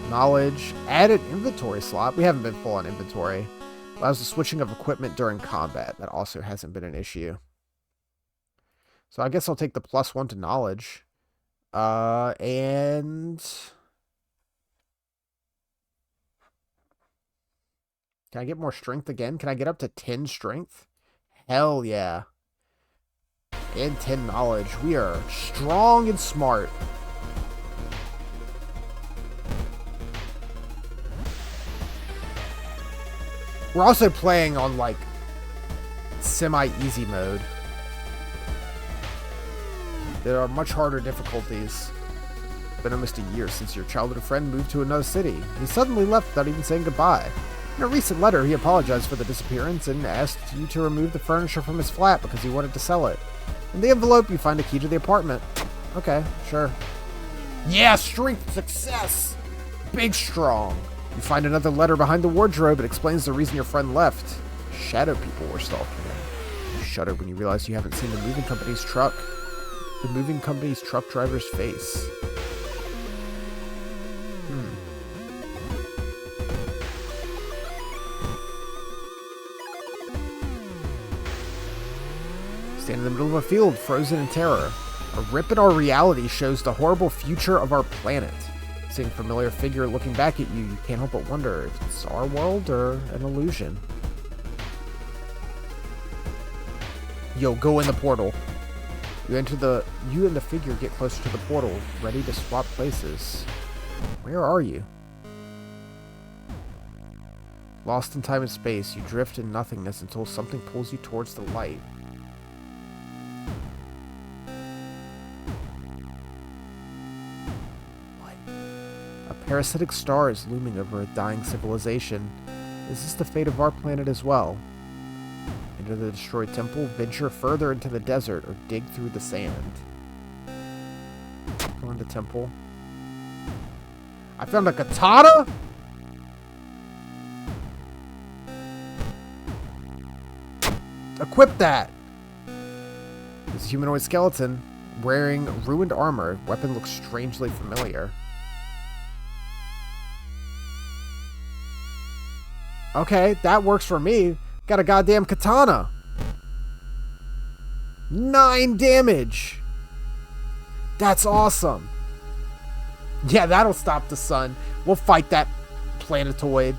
Knowledge. Added inventory slot. We haven't been full on inventory. Allows the switching of equipment during combat. That also hasn't been an issue. So I guess I'll take the +1 to knowledge. And can I get more strength again? Can I get up to 10 strength? Hell yeah. And 10 knowledge. We are strong and smart. We're also playing on like semi-easy mode. There are much harder difficulties. It's been almost a year since your childhood friend moved to another city. He suddenly left without even saying goodbye. In a recent letter, he apologized for the disappearance and asked you to remove the furniture from his flat because he wanted to sell it. In the envelope, you find a key to the apartment. Okay, sure. Yeah, strength, success! Big strong. You find another letter behind the wardrobe. It explains the reason your friend left. Shadow people were stalking him. You shudder when you realize you haven't seen the moving company's truck. The moving company's truck driver's face. Stand in the middle of a field, frozen in terror. A rip in our reality shows the horrible future of our planet. Seeing a familiar figure looking back at you, you can't help but wonder if it's our world or an illusion. Yo, go in the portal. You and the figure get closer to the portal, ready to swap places. Where are you? Lost in time and space, you drift in nothingness until something pulls you towards the light. What? A parasitic star is looming over a dying civilization. Is this the fate of our planet as well? Enter the destroyed temple, venture further into the desert, or dig through the sand. Go in the temple. I found a katana? Equip that! This humanoid skeleton, wearing ruined armor. Weapon looks strangely familiar. Okay, that works for me. Got a goddamn katana. 9 damage. That's awesome. Yeah, that'll stop the sun. We'll fight that planetoid.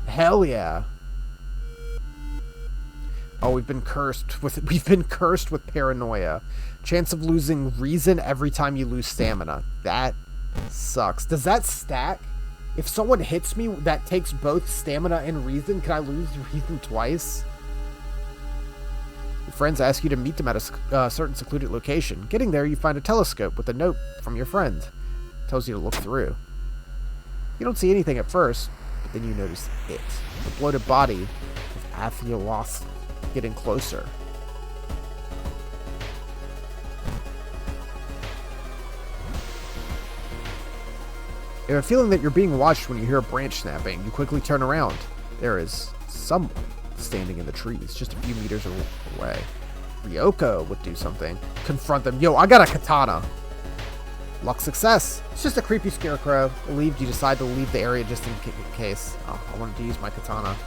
Hell yeah. Oh, we've been cursed with paranoia. Chance of losing reason every time you lose stamina. That sucks. Does that stack? If someone hits me that takes both stamina and reason, can I lose reason twice? Your friends ask you to meet them at a certain secluded location. Getting there, you find a telescope with a note from your friend. It tells you to look through. You don't see anything at first, but then you notice it. The bloated body of Athiolos getting closer. You have a feeling that you're being watched when you hear a branch snapping. You quickly turn around. There is someone standing in the trees, just a few meters away. Ryoko would do something. Confront them. Yo, I got a katana. Luck success. It's just a creepy scarecrow. Relieved, you decide to leave the area just in case. Oh, I wanted to use my katana.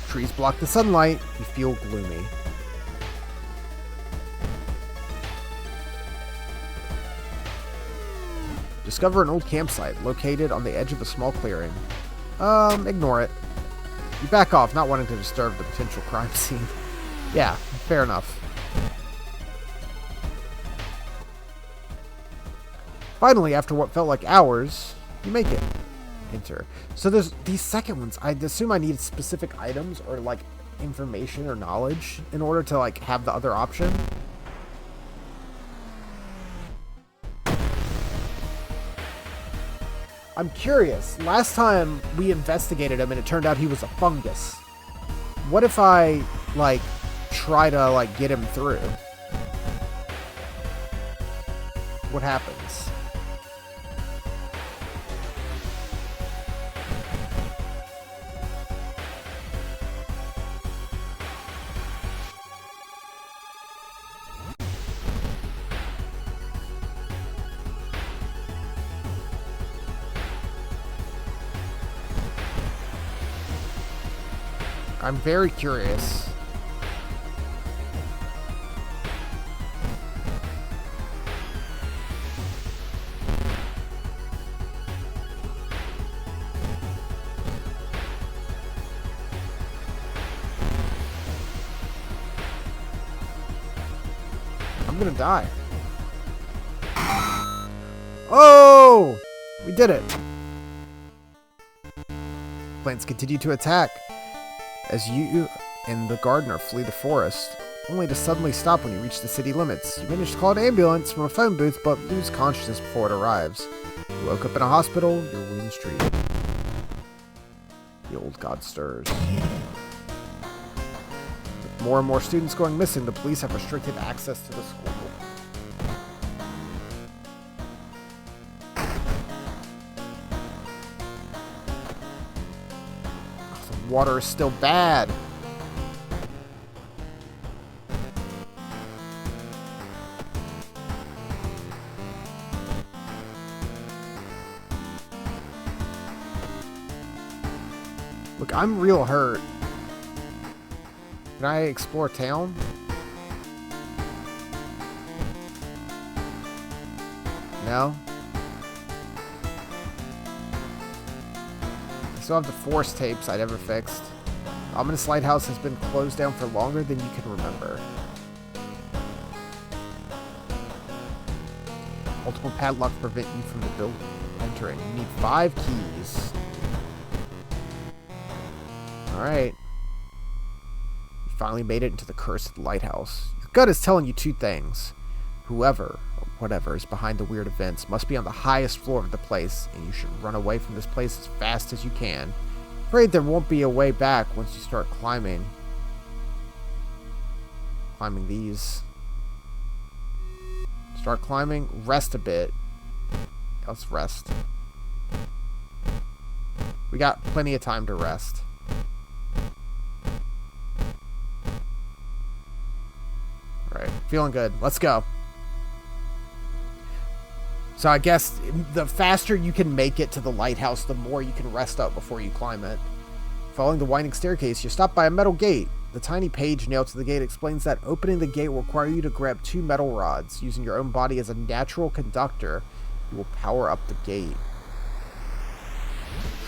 Trees block the sunlight. You feel gloomy. Discover an old campsite located on the edge of a small clearing. Ignore it. You back off, not wanting to disturb the potential crime scene. Yeah, fair enough. Finally, after what felt like hours, you make it. Enter. So there's these second ones. I'd assume I need specific items or like information or knowledge in order to like have the other option. I'm curious. Last time we investigated him and it turned out he was a fungus. What if I like try to like get him through? What happens? I'm very curious. I'm gonna die. Oh! We did it. Plants continue to attack as you and the gardener flee the forest, only to suddenly stop when you reach the city limits. You manage to call an ambulance from a phone booth, but lose consciousness before it arrives. You woke up in a hospital, your wounds treated. The old god stirs. With more and more students going missing, the police have restricted access to the school. The water is still bad. Look, I'm real hurt. Can I explore town? No? I still have the force tapes I'd ever fixed. The Ominous Lighthouse has been closed down for longer than you can remember. Multiple padlocks prevent you from the building entering. You need 5 keys. Alright. You finally made it into the cursed lighthouse. Your gut is telling you 2 things. Whoever, or whatever is behind the weird events must be on the highest floor of the place, and you should run away from this place as fast as you can. Afraid there won't be a way back once you start climbing. Climbing these. Start climbing, rest a bit. Let's rest. We got plenty of time to rest. Alright, feeling good. Let's go. So I guess the faster you can make it to the lighthouse, the more you can rest up before you climb it. Following the winding staircase, you're stopped by a metal gate. The tiny page nailed to the gate explains that opening the gate will require you to grab 2 metal rods. Using your own body as a natural conductor, you will power up the gate.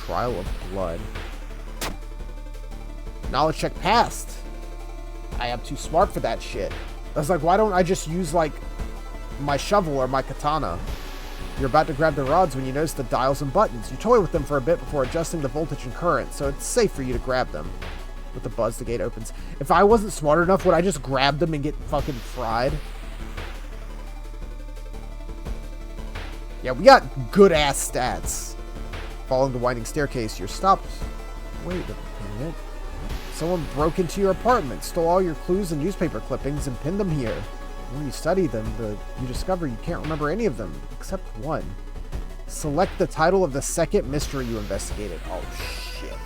Trial of Blood. Knowledge check passed. I am too smart for that shit. I was like, why don't I just use, like, my shovel or my katana? You're about to grab the rods when you notice the dials and buttons. You toy with them for a bit before adjusting the voltage and current, so it's safe for you to grab them. With the buzz, the gate opens. If I wasn't smart enough, would I just grab them and get fucking fried? Yeah, we got good-ass stats. Following the winding staircase, you're stopped. Wait a minute. Someone broke into your apartment, stole all your clues and newspaper clippings, and pinned them here. When you study them, you discover you can't remember any of them, except one. Select the title of the second mystery you investigated. Oh, shit.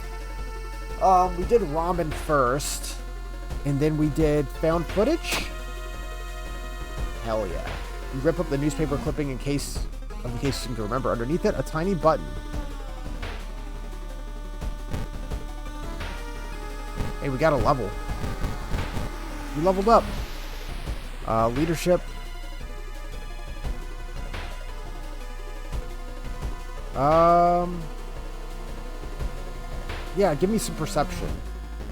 We did ramen first, and then we did found footage? Hell yeah. You rip up the newspaper clipping in case you can remember. Underneath it, a tiny button. Hey, we got a level. We leveled up. Leadership. Yeah, give me some perception.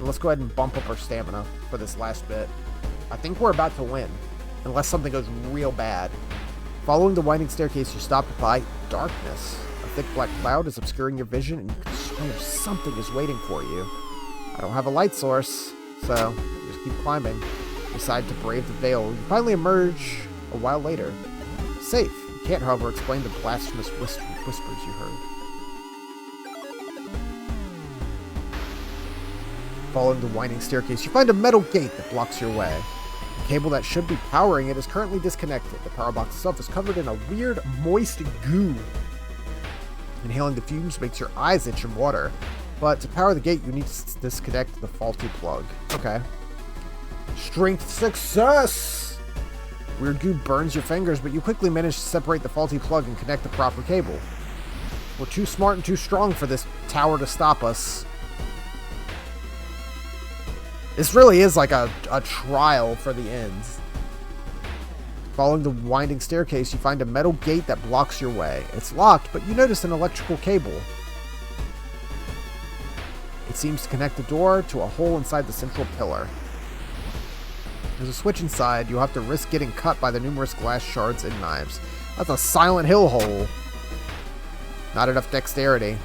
Let's go ahead and bump up our stamina for this last bit. I think we're about to win, unless something goes real bad. Following the winding staircase, you're stopped by darkness. A thick black cloud is obscuring your vision, and you can swear something is waiting for you. I don't have a light source, so just keep climbing. Decide to brave the veil. You finally emerge a while later. Safe. You can't, however, explain the blasphemous whispers you heard. Following the winding staircase, you find a metal gate that blocks your way. The cable that should be powering it is currently disconnected. The power box itself is covered in a weird, moist goo. Inhaling the fumes makes your eyes itch and water. But to power the gate, you need to disconnect the faulty plug. Okay. Strength success! Weird goo burns your fingers, but you quickly manage to separate the faulty plug and connect the proper cable. We're too smart and too strong for this tower to stop us. This really is like a trial for the ends. Following the winding staircase, you find a metal gate that blocks your way. It's locked, but you notice an electrical cable. It seems to connect the door to a hole inside the central pillar. There's a switch inside. You'll have to risk getting cut by the numerous glass shards and knives. That's a Silent Hill hole. Not enough dexterity.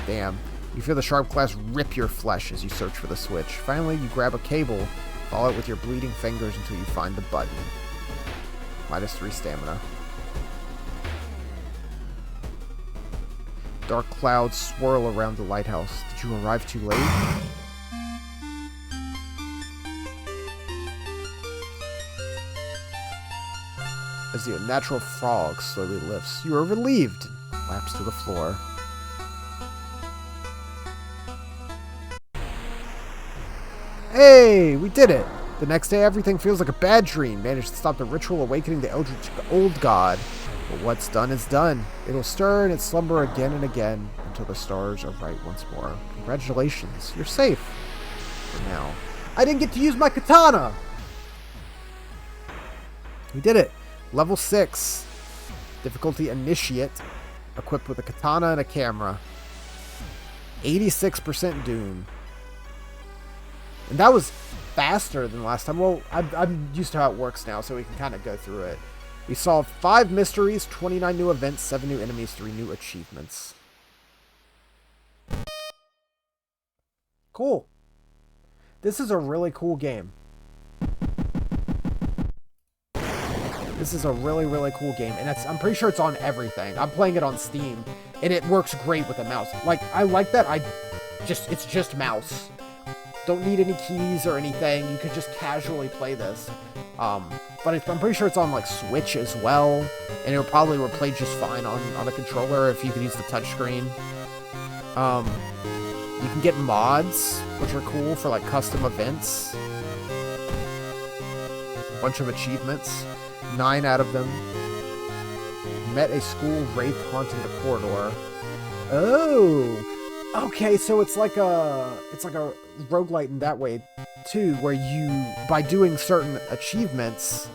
Damn. You feel the sharp glass rip your flesh as you search for the switch. Finally, you grab a cable, follow it with your bleeding fingers until you find the button. -3 stamina. Dark clouds swirl around the lighthouse. Did you arrive too late? As the unnatural frog slowly lifts, you are relieved and collapse to the floor. Hey, we did it! The next day, everything feels like a bad dream. Managed to stop the ritual awakening the eldritch old god. But what's done is done. It'll stir in its slumber again and again until the stars are bright once more. Congratulations, you're safe. For now. I didn't get to use my katana! We did it. Level 6. Difficulty Initiate. Equipped with a katana and a camera. 86% Doom. And that was faster than last time. Well, I'm used to how it works now, so we can kind of go through it. We solved 5 mysteries, 29 new events, 7 new enemies, 3 new achievements. Cool. This is a really cool game. This is a really, really cool game, and I'm pretty sure it's on everything. I'm playing it on Steam, and it works great with a mouse. Like, I like that. It's just mouse. Don't need any keys or anything. You could just casually play this. But I'm pretty sure it's on, like, Switch as well, and it'll probably play just fine on a controller if you could use the touchscreen. You can get mods, which are cool for, like, custom events. Bunch of achievements. 9 out of them. Met a school wraith haunting the corridor. Oh! Okay, so it's like a roguelite in that way, too, where you, by doing certain achievements,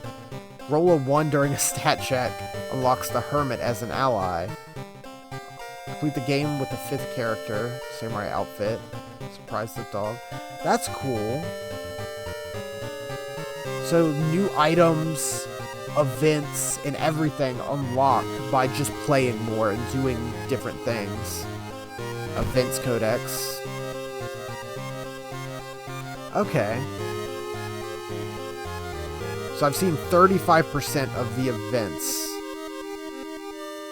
roll a 1 during a stat check, unlocks the Hermit as an ally. Complete the game with the 5th character, samurai outfit. Surprise the dog. That's cool. So new items, events, and everything unlock by just playing more and doing different things. Events Codex. Okay. So I've seen 35% of the events.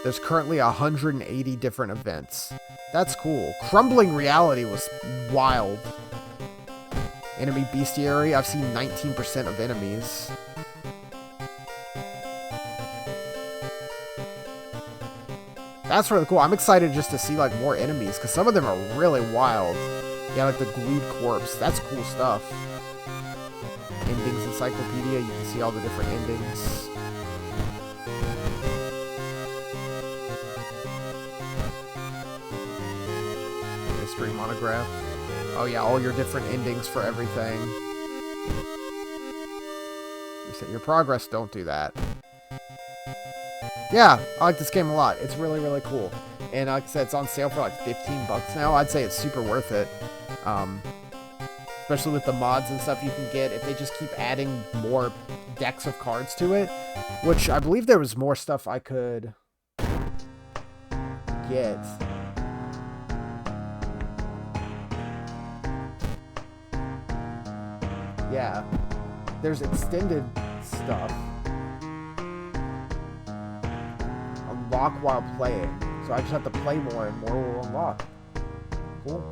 There's currently 180 different events. That's cool. Crumbling Reality was wild. Enemy Bestiary, I've seen 19% of enemies. That's really cool. I'm excited just to see, like, more enemies, because some of them are really wild. Yeah, like the Glued Corpse. That's cool stuff. Endings Encyclopedia, you can see all the different endings. History Monograph. Oh yeah, all your different endings for everything. Reset your progress, don't do that. Yeah, I like this game a lot. It's really, really cool. And like I said, it's on sale for like 15 bucks now. I'd say it's super worth it. Especially with the mods and stuff you can get. If they just keep adding more decks of cards to it. Which I believe there was more stuff I could get. Yeah, there's extended stuff. Unlock while playing. So I just have to play more and more will unlock. Cool.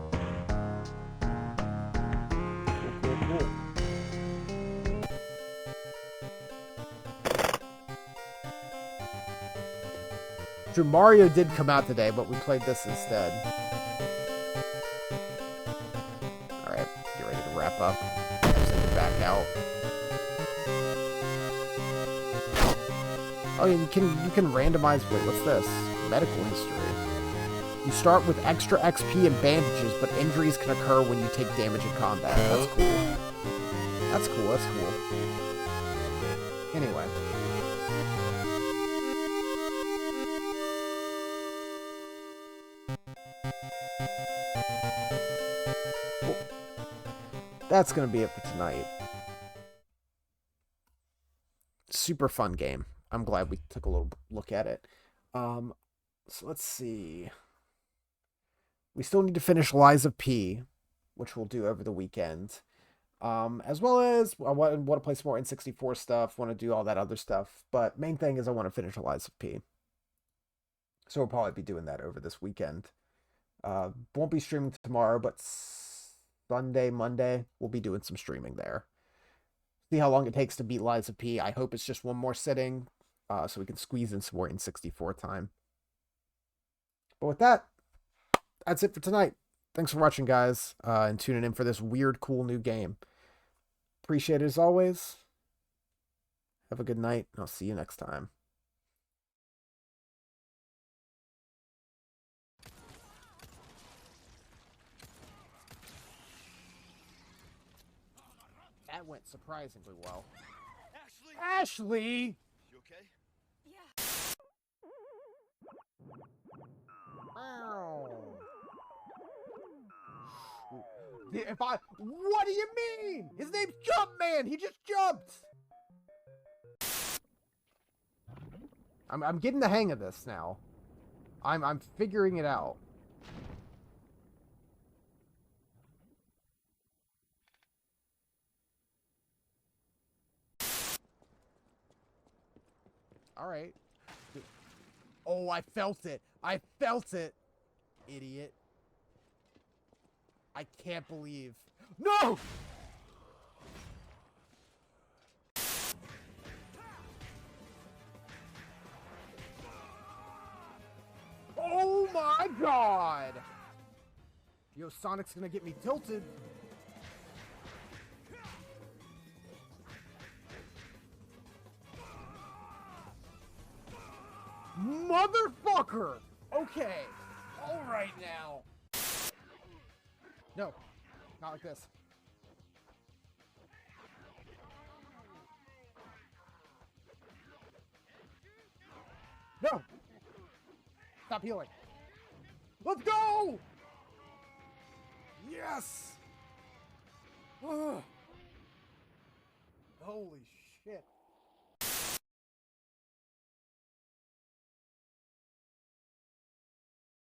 Cool. True, Mario did come out today, but we played this instead. Alright, get ready to wrap up. Back out. Oh, you can randomize. Wait, what's this? Medical history. You start with extra XP and bandages, but injuries can occur when you take damage in combat. That's cool. That's cool. That's cool. Anyway. Cool. That's gonna be it for tonight. Super fun game. I'm glad we took a little look at it. So let's see. We still need to finish Lies of P, which we'll do over the weekend. As well as I want to play some more N64 stuff, want to do all that other stuff. But main thing is I want to finish Lies of P. So we'll probably be doing that over this weekend. Won't be streaming tomorrow, but Sunday, Monday, we'll be doing some streaming there. See how long it takes to beat Lies of P. I hope it's just one more sitting, so we can squeeze in some more N64 time. But with that, that's it for tonight. Thanks for watching, guys, and tuning in for this weird, cool new game. Appreciate it as always. Have a good night, and I'll see you next time. That went surprisingly well. Ashley! You okay? Yeah. Ow. What do you mean? His name's Jumpman! He just jumped! I'm getting the hang of this now. I'm figuring it out. All right. Oh, I felt it. I felt it. Idiot. I can't believe. No! Oh my god! Yo, Sonic's gonna get me tilted. Motherfucker! Okay. Alright now. No. Not like this. No! Stop healing. Let's go! Yes! Ugh. Holy shit.